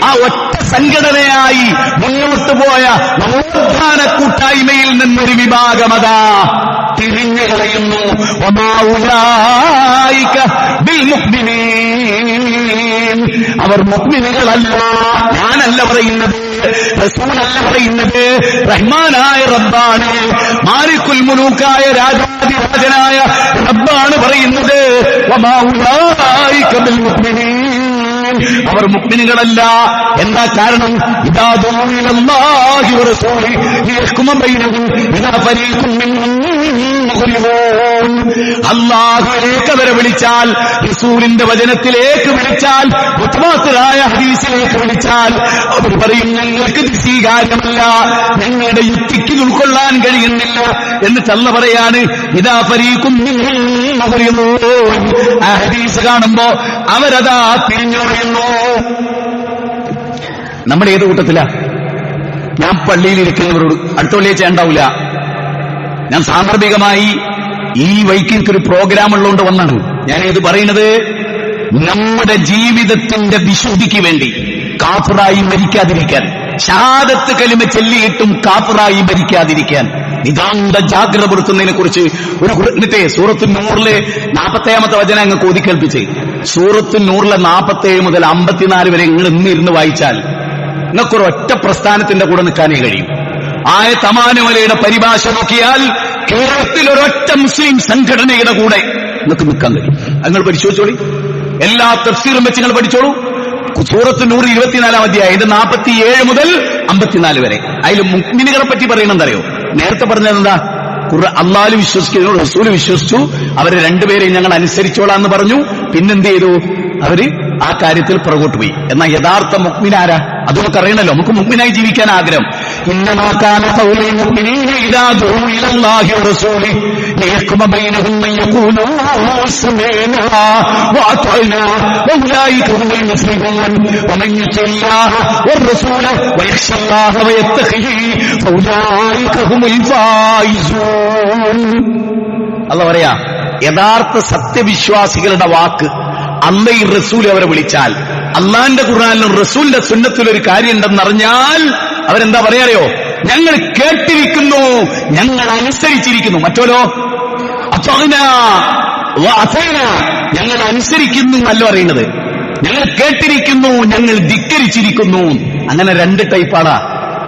S1: ആ ഒറ്റ സംഘടനയായി മുന്നോട്ട് പോയ നവോത്ഥാന കൂട്ടായ്മയിൽ നിന്നൊരു വിഭാഗമതാ തിരിഞ്ഞു കളയുന്നു. അവർ മുഅ്മിനീങ്ങളല്ല. ഞാനല്ല പറയുന്നത്, റസൂലല്ല പറയുന്നത്, റഹ്മാനായ റബ്ബാണ്, മാലിക്കുൽ മുലൂക്കായ രാജാധിരാജനായ റബ്ബാണ് പറയുന്നത്. വമാ ഉലൈക ബിൽ മുഅ്മിനീൻ, അവർ മുഅ്മിനീങ്ങളല്ല. എന്താ കാരണം? ഇദാ ദുഇലല്ലാഹി വറസൂലിഹി ലിയഹ്കുമ ബൈനഹും ഇദാ ഫരീഖും മിൻഹും മുഖ്രിഊൻ. അല്ലാഹുവിലേക്ക് അവരെ വിളിച്ചാൽ, റസൂലിന്റെ വചനത്തിലേക്ക് വിളിച്ചാൽ, മുത്തവാത്തിറായ ഹദീസിലേക്ക് വിളിച്ചാൽ അവർ പറയും ഞങ്ങൾക്ക് ഇത് സ്വീകാര്യമല്ല, ഞങ്ങളുടെ യുക്തിക്ക് ഉൾക്കൊള്ളാൻ കഴിയുന്നില്ല. എന്നിട്ട് അല്ലാഹു പറയാണ് ഇദാ ഫരീഖും മിൻഹും മുഖ്രിഊൻ. ആ ഹദീസ് കാണുമ്പോ അവരതാ തിരിഞ്ഞുറിയുന്നു. നമ്മുടെ ഏത് കൂട്ടത്തിലാ? ഞാൻ പള്ളിയിലിരിക്കുന്നവരോട് അടുത്ത വെള്ളിയാഴ്ച ഉണ്ടാവില്ല. ഞാൻ സാന്ദർഭികമായി ഈ വൈക്കിക്കൊരു പ്രോഗ്രാം ഉള്ളതുകൊണ്ട് വന്നാണ് ഞാനിത് പറയുന്നത്. നമ്മുടെ ജീവിതത്തിന്റെ വിശുദ്ധിക്ക് വേണ്ടി കാഫിറായി മരിക്കാതിരിക്കാൻ, ഷഹാദത്ത് കലിമ ചൊല്ലിയിട്ടും കാഫിറായി മരിക്കാതിരിക്കാൻ നിതാന്ത ജാഗ്രത പുലർത്തുന്നതിനെ കുറിച്ച് ഒരു എന്നിട്ടേ സൂറത്തുൽ നൂറിലെ 40-ാമത്തെ വചനം അങ്ങ് കോതിക്കേൽപ്പിച്ച് സൂറത്തുൽ നൂറിലെ 47 മുതൽ 54 വരെ നിങ്ങൾ ഇന്നിരുന്ന് വായിച്ചാൽ നിങ്ങൾക്കൊരു ഒറ്റ പ്രസ്ഥാനത്തിന്റെ കൂടെ നിൽക്കാനേ കഴിയും. ആയത്തമാനവലയുടെ പരിഭാഷ നോക്കിയാൽ കേരളത്തിൽ ഒരൊറ്റ മുസ്ലിം സംഘടനയുടെ കൂടെ നിങ്ങൾക്ക് നിൽക്കാൻ കഴിയും. നിങ്ങൾ പരിശോധിച്ചോളി, എല്ലാ തഫ്സീറും വെച്ച് നിങ്ങൾ പഠിച്ചോളൂ. സൂറത്ത് നൂർ 24-ാം അധ്യായം 47 മുതൽ 54 വരെ. അതിൽ മുഅ്മിനുകളെ പറ്റി പറയുന്നതറിയോ? നേരത്തെ പറഞ്ഞതെന്താ? അല്ലാഹു വിശ്വസിക്കുന്നു, റസൂൽ വിശ്വസിച്ചു, അവരെ രണ്ടുപേരെയും ഞങ്ങൾ അനുസരിച്ചോളാന്ന് പറഞ്ഞു. പിന്നെന്ത് ചെയ്തു? അവര് ആ കാര്യത്തിൽ പുറകോട്ട് പോയി. എന്നാൽ യഥാർത്ഥ മുഅ്മിനാരാ? അത് നമുക്ക് അറിയണല്ലോ. നമുക്ക് മുഅ്മിനായി ജീവിക്കാൻ ആഗ്രഹം. ഇന്നമാ കാന ഖൗലുൽ മുഅ്മിനീന ഇദാ ദുഉ ഇലല്ലാഹി വറസൂലിഹി ലിയഹ്കുമ ബൈനഹും അൻ യഖൂലൂ സമീഅനാ വഅതഅനാ വഉലൈക ഹുമുൽ മുഫ്ലിഹൂൻ വമൻ യുതിഇല്ലാഹ വറസൂല വയഖ്ശല്ലാഹ വയത്തഖിഹി ഫഉലൈക ഹുമുൽ ഫായിസൂൻ. അല്ലാഹു പറയാ, യഥാർത്ഥ സത്യവിശ്വാസികളുടെ വാക്ക് അള്ളയും റസൂൽ അവരെ വിളിച്ചാൽ, അള്ളാന്റെ ഖുർആനിലും റസൂലിന്റെ സുന്നത്തിലും ഒരു കാര്യം ഉണ്ടെന്നറിഞ്ഞാൽ അവരെന്താ പറയാറിയോ? ഞങ്ങൾ കേട്ടിരിക്കുന്നു, ഞങ്ങൾ അനുസരിച്ചിരിക്കുന്നു. മറ്റോലോ ഞങ്ങൾ അനുസരിക്കുന്നു എന്നല്ല പറയുന്നത്, ഞങ്ങൾ കേട്ടിരിക്കുന്നു, ഞങ്ങൾ ധിക്കരിച്ചിരിക്കുന്നു. അങ്ങനെ രണ്ട് ടൈപ്പാണ്.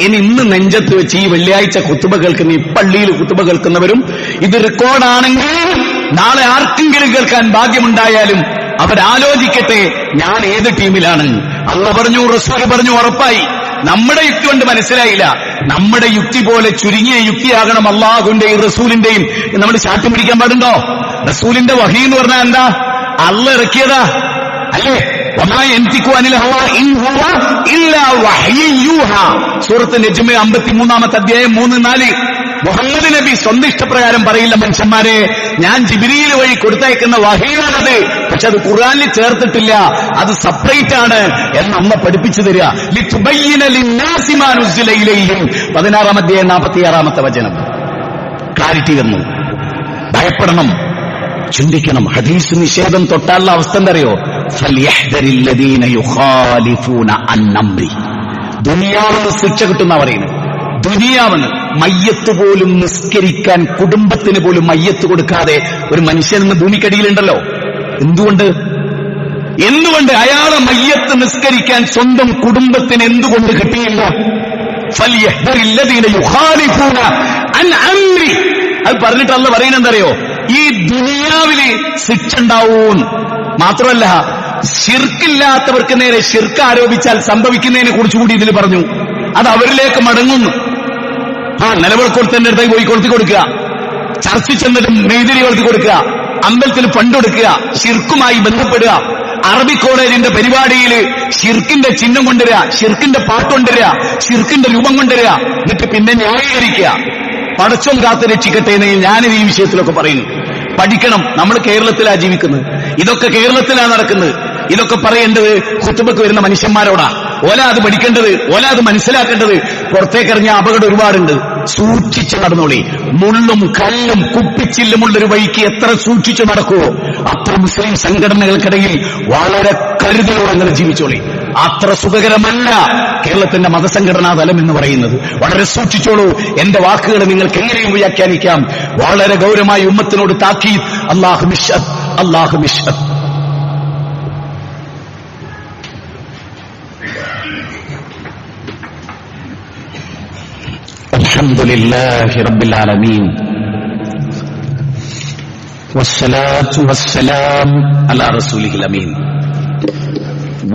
S1: ഇനി ഇന്ന് നെഞ്ചത്ത് വെച്ച് ഈ വെള്ളിയാഴ്ച ഖുതുബ കേൾക്കുന്ന, ഈ പള്ളിയിൽ ഖുതുബ കേൾക്കുന്നവരും ഇത് റെക്കോർഡാണെങ്കിൽ നാളെ ആർക്കെങ്കിലും കേൾക്കാൻ ഭാഗ്യമുണ്ടായാലും അവരാലോചിക്കട്ടെ, ഞാൻ ഏത് ടീമിലാണ്. അല്ലാഹു പറഞ്ഞു, റസൂൽ പറഞ്ഞു, ഉറപ്പായി. നമ്മുടെ യുക്തി കൊണ്ട് മനസ്സിലായില്ല. നമ്മുടെ യുക്തി പോലെ ചുരുങ്ങിയ യുക്തിയാകണം അള്ളാഹുവിന്റെയും റസൂലിന്റെയും. നമ്മൾ ചാട്ടി പിടിക്കാൻ പാടുണ്ടോ? റസൂലിന്റെ വഹി എന്ന് പറഞ്ഞാൽ എന്താ? അള്ളാഹ് ഇറക്കിയതാ അല്ലേ? സൂറത്ത് നജ്മ് 53-ാമത്തെ അധ്യായം 3-4. മുഹമ്മദ് നബി സ്വന്തം ഇഷ്ടപ്രകാരം പറയില്ല, മനുഷ്യന്മാരെ ഞാൻ ജിബ്രീൽ വഴി കൊടുത്തയക്കുന്ന വഹീയാണത്, പക്ഷെ അത് ഖുർആനിൽ ചേർത്തിട്ടില്ല, അത് സെപ്പറേറ്റ് ആണ് എന്ന് അമ്മ പഠിപ്പിച്ചു തരിക. 16-ാം അധ്യായം 46-ാമത്തെ വചനം. ക്ലാരിറ്റി വന്നു. ഭയപ്പെടണം, ചിന്തിക്കണം. ഹദീസ് നിഷേധം തൊട്ടാലുള്ള അവസ്ഥ എന്തറിയോ? ഫൽയഹ്ദരില്ലദീന യുഖാലിഫൂന അൻ അംരി. ദുനിയാവിന് ശിക്ഷ കിട്ടുന്ന പറയുന്നത്. ദുനിയാവിന് മയ്യത്ത് പോലും നിസ്കരിക്കാൻ, കുടുംബത്തിന് പോലും മയ്യത്ത് കൊടുക്കാതെ ഒരു മനുഷ്യനെന്ന് ഭൂമിക്കടിയിലുണ്ടല്ലോ. എന്തുകൊണ്ട് അയാളെ മയ്യത്ത് നിസ്കരിക്കാൻ സ്വന്തം കുടുംബത്തിന് എന്തുകൊണ്ട് കിട്ടിയില്ല? ഫൽയഹ്ദരില്ലദീന യുഖാലിഫൂന അൻ അംരി. അത് പറഞ്ഞിട്ട് അല്ലാഹു പറയുന്നത് എന്തറിയോ? ഈ ദുനിയാവില് ശിക്ഷ ഉണ്ടാവും. മാത്രമല്ല, ശിർക്കില്ലാത്തവർക്ക് നേരെ ശിർക്ക് ആരോപിച്ചാൽ സംഭവിക്കുന്നതിനെ കുറിച്ച് കൂടി ഇതിൽ പറഞ്ഞു. അത് അവരിലേക്ക് മടങ്ങുന്നു. നിലവിളക്കൊടുത്തന്റെ അടുത്തായി പോയി കൊളുത്തി കൊടുക്കുക, ചർച്ച ചെന്നിട്ട് മെയ്തിരി കൊളുത്തി കൊടുക്കുക, അമ്പലത്തിൽ പണ്ടുകൊടുക്കുക, ശിർക്കുമായി ബന്ധപ്പെടുക, അറബി കോളേജിന്റെ പരിപാടിയിൽ ശിർക്കിന്റെ ചിഹ്നം കൊണ്ടുവരിക, ശിർക്കിന്റെ പാട്ട് കൊണ്ടുവരിക, ശിർക്കിന്റെ രൂപം കൊണ്ടുവരിക, എന്നിട്ട് പിന്നെ ന്യായീകരിക്കുക. പടച്ചോൻ കാത്ത് രക്ഷിക്കട്ടെ എന്ന് ഞാനിത് ഈ വിഷയത്തിലൊക്കെ പറയുന്നു. പഠിക്കണം. നമ്മൾ കേരളത്തിലാണ് ജീവിക്കുന്നത്, ഇതൊക്കെ കേരളത്തിലാണ് നടക്കുന്നത്. ഇതൊക്കെ പറയേണ്ടത് ഖുതുബക്ക് വരുന്ന മനുഷ്യന്മാരോടാ. ഓല അത് പഠിക്കേണ്ടത്, ഓല അത് മനസ്സിലാക്കേണ്ടത്. പുറത്തേക്കിറങ്ങിയ അപകടം ഒരുപാടുണ്ട്. സൂക്ഷിച്ച് നടന്നോളി. മുള്ളും കല്ലും കുപ്പിച്ചില്ലുമുള്ളൊരു വഴിക്ക് എത്ര സൂക്ഷിച്ചു നടക്കുവോ അത്ര മുസ്ലിം സംഘടനകൾക്കിടയിൽ വളരെ കരുതലോടെ നിങ്ങൾ ജീവിച്ചോളി. അത്ര സുഖകരമല്ല കേരളത്തിന്റെ മതസംഘടനാ തലം എന്ന് പറയുന്നത്. വളരെ സൂക്ഷിച്ചോളൂ. എന്റെ വാക്കുകൾ നിങ്ങൾക്ക് എങ്ങനെയും വ്യാഖ്യാനിക്കാം. വളരെ ഗൗരവമായി ഉമ്മത്തിനോട് താക്കീത്. അല്ലാഹു മിശ്അദ്, അല്ലാഹു മിശ്അദ്. അൽഹംദുലില്ലാഹി റബ്ബിൽ ആലമീൻ വസ്സലാത്തു വസ്സലാം അലാ റസൂലിഹിൽ അമീൻ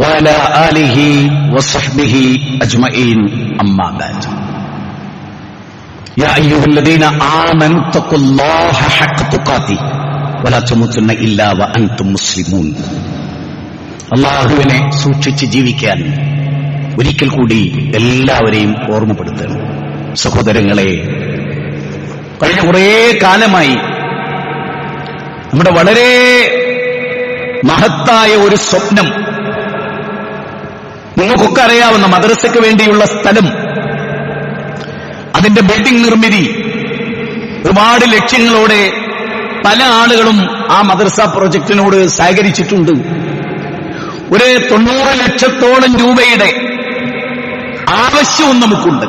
S1: വഅലാ ആലിഹി വസഹ്ബിഹി അജ്മഈൻ. അമ്മാ ബഅദ്. യാ അയ്യുഹല്ലദീന ആമനു തഖുല്ലാഹ ഹഖ്ക തുഖാതിഹി വലാ തമൂതുന്ന ഇല്ലാ വഅൻതും മുസ്ലിമൂൻ. അല്ലാഹുവിനെ സൂക്ഷിച്ച് ജീവിക്കാൻ ഒരിക്കൽ കൂടി എല്ലാവരെയും ഓർമ്മപ്പെടുത്തണം. സഹോദരങ്ങളെ, കഴിഞ്ഞ കുറേ കാലമായി നമ്മുടെ വളരെ മഹത്തായ ഒരു സ്വപ്നം, നിങ്ങൾക്കൊക്കെ അറിയാവുന്ന മദ്രസയ്ക്ക് വേണ്ടിയുള്ള സ്ഥലം, അതിന്റെ ബിൽഡിംഗ് നിർമ്മിതി, ഒരുപാട് ലക്ഷ്യങ്ങളോടെ പല ആളുകളും ആ മദ്രസ പ്രോജക്റ്റിനോട് സഹകരിച്ചിട്ടുണ്ട്. ഒരു 90 ലക്ഷത്തോളം രൂപയുടെ ആവശ്യവും നമുക്കുണ്ട്.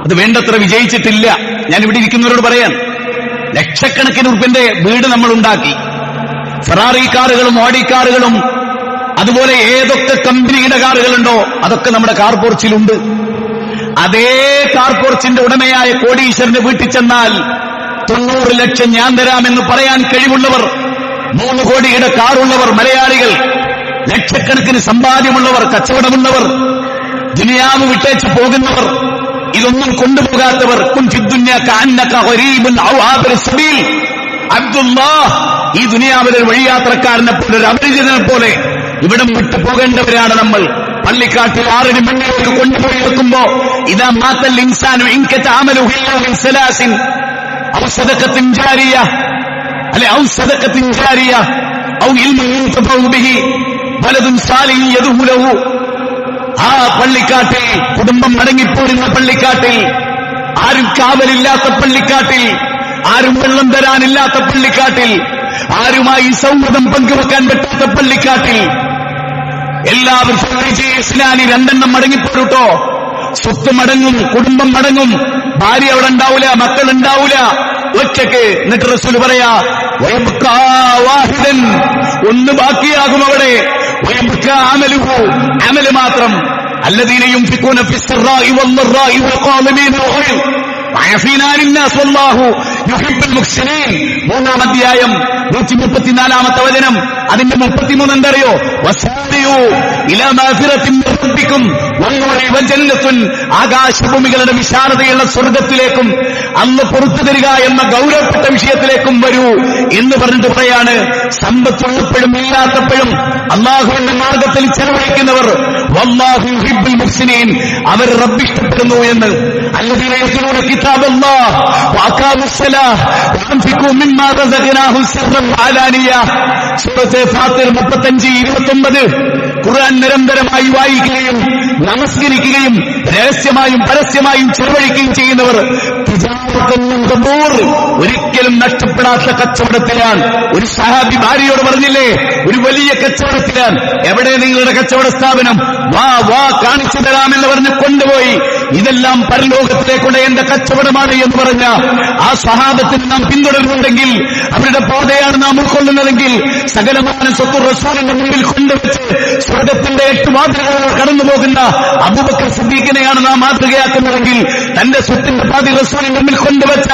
S1: അത് വേണ്ടത്ര വിജയിച്ചിട്ടില്ല. ഞാൻ ഇവിടെ ഇരിക്കുന്നവരോട് പറയാൻ, ലക്ഷക്കണക്കിന് ഉറുപ്പിന്റെ വീട് നമ്മൾ ഉണ്ടാക്കി. ഫെറാറി കാറുകളും ഓഡി കാറുകളും അതുപോലെ ഏതൊക്കെ കമ്പനിയുടെ കാറുകളുണ്ടോ അതൊക്കെ നമ്മുടെ കാർ പോർച്ചിലുണ്ട്. അതേ കാർ പോർച്ചിന്റെ ഉടമയായ കോടീശ്വരന്റെ വീട്ടിൽ ചെന്നാൽ 90 ലക്ഷം ഞാൻ തരാമെന്ന് പറയാൻ കഴിവുള്ളവർ, 3 കോടിയുടെ കാറുള്ളവർ മലയാളികൾ, ലക്ഷക്കണക്കിന് സമ്പാദ്യമുള്ളവർ, കച്ചവടമുള്ളവർ, ദുനിയാവ് വിട്ടേച്ച് പോകുന്നവർ, ഇതൊന്നും കൊണ്ടുപോകാത്തവർ, ഈ ദുനിയാവിലെ വഴിയാത്രക്കാരനെ പോലെ, ഒരു അപരിചിതനെ പോലെ ഇവിടം വിട്ടു പോകേണ്ടവരാണ് നമ്മൾ. പള്ളിക്കാട്ടിൽ 6 അടി മണ്ണിലേക്ക് കൊണ്ടുപോയി വെക്കുമ്പോ ഇതാ മാത്തൽ ഇൻസാനു ഇൻകത അമലുഹു ഇല്ലാ മിൻ സലാസിൻ ഔ സദഖത്തിൻ ജാരിയ അല്ലെ ഔ സദഖത്തിൻ ജാരിയ ഔ ഇൽമുൻ യുൻതഫഉ ബിഹി വലദുൻ സാലിഹ് യദഉ ലഹു. ആ പള്ളിക്കാട്ടിൽ, കുടുംബം മടങ്ങിപ്പോരുന്ന പള്ളിക്കാട്ടിൽ, ആരും കാവലില്ലാത്ത പള്ളിക്കാട്ടിൽ, ആരും വെള്ളം തരാനില്ലാത്ത പള്ളിക്കാട്ടിൽ, ആരുമായി സൗഹൃദം പങ്കുവെക്കാൻ പറ്റാത്ത പള്ളിക്കാട്ടിൽ എല്ലാവരും ഇസ്ലാമി 2 മടങ്ങിപ്പോരുട്ടോ. സ്വത്ത് മടങ്ങും, കുടുംബം മടങ്ങും, ഭാര്യ അവിടെ ഉണ്ടാവൂല, മക്കൾ ഉണ്ടാവൂല, ഒറ്റക്ക്. എന്നിട്ട് റസൂൽ പറയാ, വാഹിദൻ, ഒന്ന് ബാക്കിയാകും അവിടെ. അമല് മാത്രം. الذين ينفقون في السراء والضراء والقاضمين الغيظ وعافين عن الناس والله يحب المحسنين. 3-ാം അധ്യായം 134-ാമത്തെ വചനം. അതിന്റെ 33 എന്തറിയോ? വസാരിയു ഇലാ മഗ്ഫിറത്തിൻ മിൻ റബ്ബിക്കും വന്നൂരി വജന്നത്തുൻ. ആകാശഭൂമികളുടെ വിശാലതയുള്ള സ്വർഗ്ഗത്തിലേക്കും അന്ന് പുറത്തു തരിക എന്ന ഗൗരവപ്പെട്ട വിഷയത്തിലേക്കും വരൂ എന്ന് പറഞ്ഞിട്ട് പറയാണ്, സമ്പത്തുള്ളപ്പോഴും ഇല്ലാത്തപ്പോഴും അല്ലാഹുവിന്റെ മാർഗത്തിൽ ചെലവഴിക്കുന്നവർ വല്ലാഹു യുഹിബ്ബുൽ മുഹ്സിനീൻ, അവർ റബ്ബ് ഇഷ്ടപ്പെടുന്നു എന്ന്. അല്ലദീന യത്ലൂന കിതാബല്ലാഹ് വഅഖാമുസ്സലാഹ് വഅൻഫിഖൂ മിമ്മാ റസഖ്നാഹും സിർറൻ വഅലാനിയ. സൂറത്ത് ഫാത്തിർ 35-29. ഖുർആൻ നിരന്തരമായി വായിക്കുകയും നമസ്കരിക്കുകയും രഹസ്യമായും പരസ്യമായും ചെലവഴിക്കുകയും ചെയ്യുന്നവർ ഒരിക്കലും നഷ്ടപ്പെടാത്ത കച്ചവടത്തിലാണ്. ഒരു സഹാബി ഭാര്യയോട് പറഞ്ഞില്ലേ, ഒരു വലിയ കച്ചവടത്തിലാണ്. എവിടെ നിങ്ങളുടെ കച്ചവട സ്ഥാപനം? വാ കാണിച്ചു തരാമെന്ന് പറഞ്ഞ് കൊണ്ടുപോയി. ഇതെല്ലാം പരലോകത്തിലേക്കുള്ള എന്റെ കച്ചവടമാണ് എന്ന് പറഞ്ഞ ആ സ്വഹാബത്തിന് നാം പിന്തുടരുന്നുണ്ടെങ്കിൽ, അവരുടെ പാതയാണ് നാം ഉൾക്കൊള്ളുന്നതെങ്കിൽ, സകലമായ സ്വത്ത് റസൂലിന്റെ മുന്നിൽ കൊണ്ടുവച്ച് സ്വർഗത്തിന്റെ 8 മാതൃകകൾ കടന്നു പോകുന്ന അബൂബക്കർ സിദ്ദീഖിനെയാണ് നാം മാതൃകയാക്കുന്നതെങ്കിൽ, തന്റെ സ്വത്തിന്റെ പാതി റസൂലിന്റെ മുന്നിൽ കൊണ്ടുവച്ച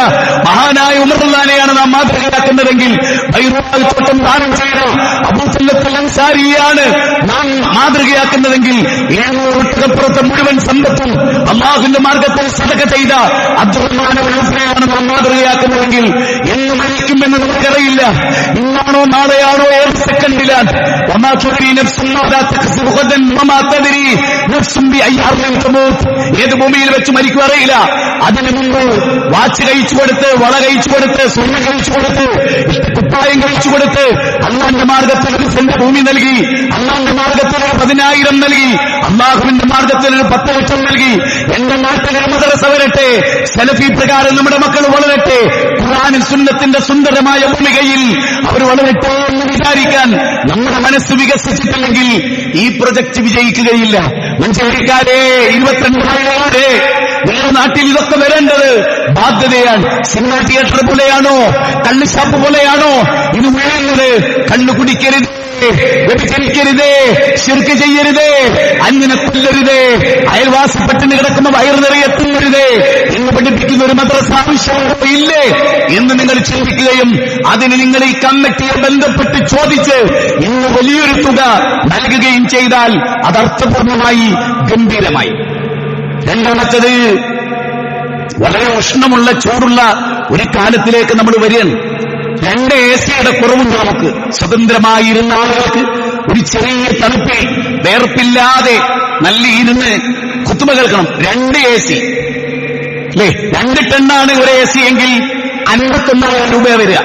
S1: മഹാനായ ഉമർ റളിയല്ലാഹുവിനെയാണ് നാം മാതൃകയാക്കുന്നതെങ്കിൽ, ബൈറുൽ തോട്ടം ദാനം ചെയ്ത അബൂ സല്ലത്തുൽ അൻസാരിയാണ് നാം മാതൃകയാക്കുന്നതെങ്കിൽ, 700 ഒട്ടകപ്പുറത്തെ മുഴുവൻ സമ്പത്തും അല്ലാഹുവിന്റെ മാർഗത്തിൽ സദഖ ചെയ്ത അബ്ദുറഹ്മാൻ ഔഫിനെയാണ് നാം മാതൃകയാക്കുന്നതെങ്കിൽ, എന്ന് മരിക്കുമെന്ന് നമുക്കറിയില്ല. ഇന്നാണോ നാളെയാണോ, ഏത് സെക്കൻഡിലാണ്. വമാ തുദ്രി നഫ്സുൻ മാദാ തക്സിബു ഗദൻ വമാ തദ്രി നഫ്സുൻ ബിഅയ്യി അർദിൻ തമൂത്. ഏത് ഭൂമിയിൽ വെച്ച് മരിക്കും അറിയില്ല. അതിനു മുമ്പ് വാച്ച് കഴിച്ചു കൊടുത്ത്, വള കഴിച്ചു കൊടുത്ത്, സ്വർണ്ണം കഴിച്ചു കൊടുത്ത്, കുപ്പായം കഴിച്ചു കൊടുത്ത്, അള്ളാന്റെ മാർഗത്തിൽ ഒരു സെന്റ് ഭൂമി നൽകി, അള്ളാന്റെ മാർഗത്തിൽ ഒരു 10,000 നൽകി, അള്ളാഹുവിന്റെ മാർഗത്തിൽ ഒരു 10 ലക്ഷം നൽകി. എന്റെ നാട്ടിലെ മദ്രസ വരട്ടെ, സലഫി പ്രകാരം നമ്മുടെ മക്കൾ വളരട്ടെ, ഖുർആനിൽ സുന്നത്തിന്റെ സുന്ദരമായ ഭൂമികയിൽ അവർ വളരട്ടെ എന്ന് വിചാരിക്കാൻ നമ്മുടെ മനസ്സ് വികസിച്ചിട്ടില്ലെങ്കിൽ ഈ പ്രൊജക്ട് വിജയിക്കുകയില്ല. മഞ്ചേരിക്കാരെ, 22 മലയാളെ, നിങ്ങളുടെ നാട്ടിൽ ഇതൊക്കെ വരേണ്ടത് ബാധ്യതയാണ്. സിനിമാ തിയേറ്റർ പോലെയാണോ, കള്ളുഷാപ്പ് പോലെയാണോ ഇത് വീഴുന്നത്? കള്ളു കുടിക്കരുത്, വ്യഭിചരിക്കരുത്, ശിർക്ക് ചെയ്യരുത്, അന്യനെ കൊല്ലരുത്, അയൽവാസിപ്പെട്ടിന് കിടക്കുമ്പോ വയറു നിറയെത്തുന്നരുത് എന്ന് പഠിപ്പിക്കുന്ന ഒരു മദ്രസ ആവശ്യമുണ്ടോ ഇല്ലേ എന്ന് നിങ്ങൾ ചിന്തിക്കുകയും അതിന് നിങ്ങൾ ഈ കമ്മിറ്റിയെ ബന്ധപ്പെട്ട് ചോദിച്ച് ഇന്ന് വലിയൊരു തുക നൽകുകയും ചെയ്താൽ അത് അർത്ഥപൂർണമായി, ഗംഭീരമായി. രണ്ടാമത്തത്, വളരെ ഉഷ്ണമുള്ള ചൂടുള്ള ഒരു കാലത്തിലേക്ക് നമ്മൾ വരികയാണ്. 2 AC കുറവുണ്ട്. നമുക്ക് സ്വതന്ത്രമായിരുന്ന ആളുകൾക്ക് ഒരു ചെറിയ തണുപ്പിൽ വേർപ്പില്ലാതെ നല്ല ഇരുന്ന് ഖുത്ബ കേൾക്കണം. 2 AC അല്ലേ? 2 ടണ്ണാണ് ഒരു AC എങ്കിൽ 51,000 രൂപ വരിക.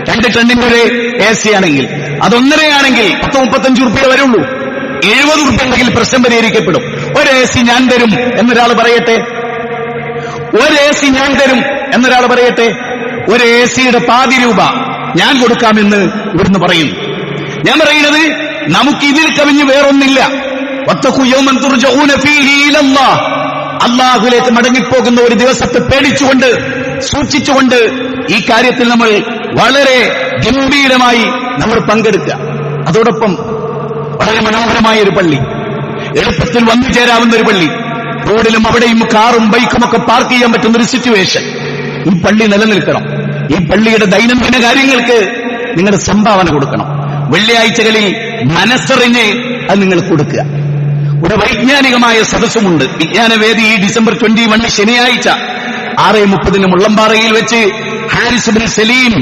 S1: 2 ടണ്ണിന്റെ ഒരു AC ആണെങ്കിൽ, അത് 1.5 ആണെങ്കിൽ 10-35 രൂപ വരുള്ളൂ. 70 രൂപ ഉണ്ടെങ്കിൽ പ്രശ്നം പരിഹരിക്കപ്പെടും. ഒരു AC ഞാൻ തരും എന്നൊരാൾ പറയട്ടെ, ഒരു AC ഞാൻ തരും എന്നൊരാൾ പറയട്ടെ, ഒരു AC പാതി രൂപ ഞാൻ കൊടുക്കാമെന്ന് ഇവിടുന്ന് പറയുന്നു. ഞാൻ പറയുന്നത് നമുക്ക് ഇതിൽ കവിഞ്ഞ് വേറൊന്നില്ല. വത്തഖൂ യൗമൻ തുർജഊന ഫീഹി ഇലല്ലാഹ്, അല്ലാഹുവിലേക്ക് മടങ്ങിപ്പോകുന്ന ഒരു ദിവസത്തെ പേടിച്ചുകൊണ്ട് സൂക്ഷിച്ചുകൊണ്ട് ഈ കാര്യത്തിൽ നമ്മൾ വളരെ ഗംഭീരമായി നമ്മൾ പങ്കെടുക്കുക. അതോടൊപ്പം വളരെ മനോഹരമായ ഒരു പള്ളി, എളുപ്പത്തിൽ വന്നു ചേരാവുന്ന ഒരു പള്ളി, റോഡിലും അവിടെയും കാറും ബൈക്കും ഒക്കെ പാർക്ക് ചെയ്യാൻ പറ്റുന്ന ഒരു സിറ്റുവേഷൻ. ഈ പള്ളി നിലനിൽക്കണം. ഈ പള്ളിയുടെ ദൈനംദിന കാര്യങ്ങൾക്ക് നിങ്ങളുടെ സംഭാവന കൊടുക്കണം. വെള്ളിയാഴ്ചകളിൽ മനസ്സറിഞ്ഞ് അത് നിങ്ങൾ കൊടുക്കുക. ഒരു വൈജ്ഞാനികമായ സദസ്സുമുണ്ട്, വിജ്ഞാനവേദി. ഈ ഡിസംബർ 21 ശനിയാഴ്ച 6:30 മുള്ളമ്പാറയിൽ വെച്ച് ഹാരിസ് ബിൻ സലീം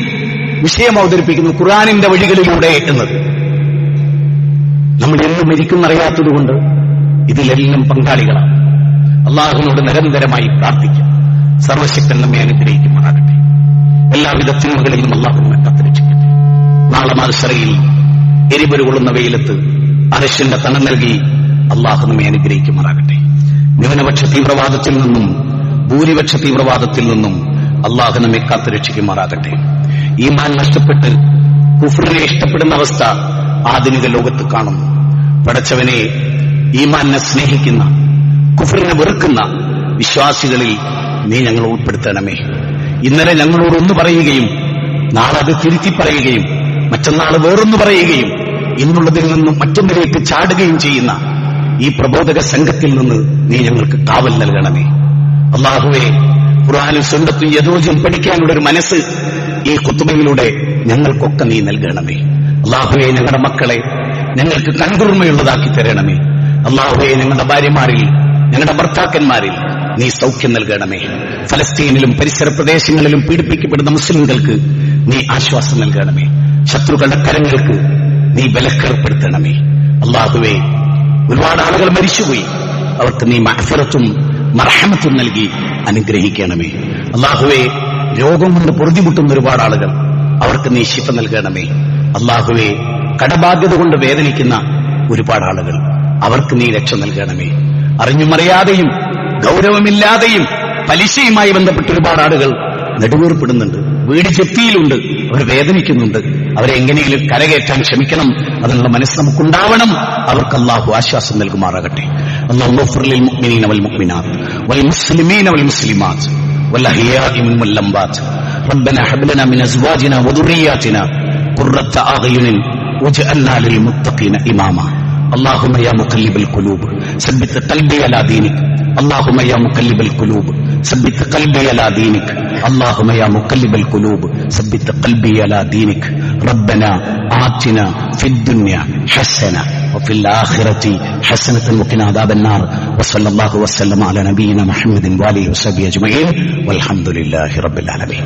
S1: വിഷയം അവതരിപ്പിക്കുന്നു, ഖുർആനിന്റെ വഴികളിലൂടെ എന്നത്. നമ്മൾ എന്ന് മരിക്കുന്നറിയാത്തതുകൊണ്ട് ഇതിലെല്ലാം പങ്കാളികളാണ്. അള്ളാഹുവിനോട് നിരന്തരമായി പ്രാർത്ഥിക്കാം. സർവശക്തൻ നമ്മെ അനുഗ്രഹിക്കുമാറാകട്ടെ. എല്ലാവിധ തിന്മകളിൽ നിന്നും അള്ളാഹു നമ്മെ കാത്തുരക്ഷിക്കട്ടെ. നാളെ മഹ്ശറിൽ എരിപൊരു കൊള്ളുന്ന വെയിലത്ത് അർശിന്റെ തണൽ നൽകി അള്ളാഹു നമ്മെ അനുഗ്രഹിക്കുമാറാകട്ടെ. ന്യൂനപക്ഷ തീവ്രവാദത്തിൽ നിന്നും ഭൂരിപക്ഷ തീവ്രവാദത്തിൽ നിന്നും അള്ളാഹു നമ്മെ കാത്തുരക്ഷിക്കുമാറാകട്ടെ. ഈമാൻ നഷ്ടപ്പെട്ട് കുഫ്റിനെ ഇഷ്ടപ്പെടുന്ന അവസ്ഥ ആധുനിക ലോകത്ത് കാണുന്നു. പടച്ചവനെ, ഈമാനെ സ്നേഹിക്കുന്ന കുഫ്റിനെ വെറുക്കുന്ന വിശ്വാസികളിൽ നീ ഞങ്ങൾ ഉൾപ്പെടുത്തണമേ. ഇന്നലെ ഞങ്ങളോട് ഒന്ന് പറയുകയും നാളെ അത് തിരുത്തി പറയുകയും മറ്റന്നാൾ വേറൊന്ന് പറയുകയും ഇന്നുള്ളതിൽ നിന്നും മറ്റൊന്നിലേക്ക് ചാടുകയും ചെയ്യുന്ന ഈ പ്രബോധക സംഘത്തിൽ നിന്ന് നീ ഞങ്ങൾക്ക് കാവൽ നൽകണമേ. അല്ലാഹുവേ, ഖുർആനും സുന്നത്തും യഥോചിതം പഠിക്കാനുള്ള ഒരു മനസ്സ് ഈ ഖുത്ബയിലൂടെ ഞങ്ങൾക്കൊക്കെ നീ നൽകണമേ. അല്ലാഹുവേ, ഞങ്ങളുടെ മക്കളെ ഞങ്ങൾക്ക് കൺകുർമ്മയുള്ളതാക്കി തരണമേ. അല്ലാഹുവേ, ഞങ്ങളുടെ ഭാര്യമാരിൽ ഞങ്ങളുടെ ഭർത്താക്കന്മാരിൽ നീ സൗഖ്യം നൽകണമേ. ഫലസ്തീനിലും പരിസര പ്രദേശങ്ങളിലും പീഡിപ്പിക്കപ്പെടുന്ന മുസ്ലിംകൾക്ക് നീ ആശ്വാസം നൽകണമേ. ശത്രുക്കളുടെ കരങ്ങൾക്ക് നീ ബലക്കേർപ്പെടുത്തണമേ. അല്ലാഹുവേ, ഒരുപാട് ആളുകൾ മരിച്ചുപോയി, അവർക്ക് നീ മഗ്ഫിറത്തും മർഹമത്തും നൽകി അനുഗ്രഹിക്കണമേ. അല്ലാഹുവേ, രോഗം കൊണ്ട് പൊറുതിമുട്ടുന്ന ഒരുപാട് ആളുകൾ, അവർക്ക് നീ ശിഫ നൽകണമേ. അല്ലാഹുവേ, കടബാധ്യത കൊണ്ട് വേദനിക്കുന്ന ഒരുപാട് ആളുകൾ, അവർക്ക് നീ രക്ഷ നൽകണമേ. അറിഞ്ഞുമറിയാതെയും ഗൗരവമില്ലാതെയും പലിശയുമായി ബന്ധപ്പെട്ട ഒരുപാട് ആളുകൾ നെടുവേർപ്പെടുന്നുണ്ട്, വീട് ജപ്തിയിലുണ്ട്, അവർ വേദനിക്കുന്നുണ്ട്. അവരെ എങ്ങനെയെങ്കിലും കരകയറ്റാൻ ശ്രമിക്കണം. അതിനുള്ള മനസ്സ് നമുക്കുണ്ടാവണം. അവർക്ക് അല്ലാഹു ആശ്വാസം നൽകുമാറാകട്ടെ. അല്ലാഹുമ്മ ഗ്ഫിർ ലിൽ മുഅ്മിനീന വൽ മുഅ്മിനാത്ത് വൽ മുസ്ലിമീന വൽ മുസ്ലിമാത്ത് വൽ അഹ്യാഇ മിൻഹും വൽ അംവാത്ത്. റബ്ബനാ ഹബ് ലനാ മിൻ അസ്വാജിനാ വദുർരിയ്യാതിനാ ഖുർറത അഅ്യുനിൻ വജ്അൽനാ ലിൽ മുത്തഖീന ഇമാമാ. اللهم يا مقلب القلوب ثبت قلبي على دينك. اللهم يا مقلب القلوب ثبت قلبي على دينك. اللهم يا مقلب القلوب ثبت قلبي على دينك. ربنا آتنا في الدنيا حسنة وفي الآخرة حسنة وقنا عذاب النار. وصلى الله وسلم على نبينا محمد وآله وصحبه أجمعين والحمد لله رب العالمين.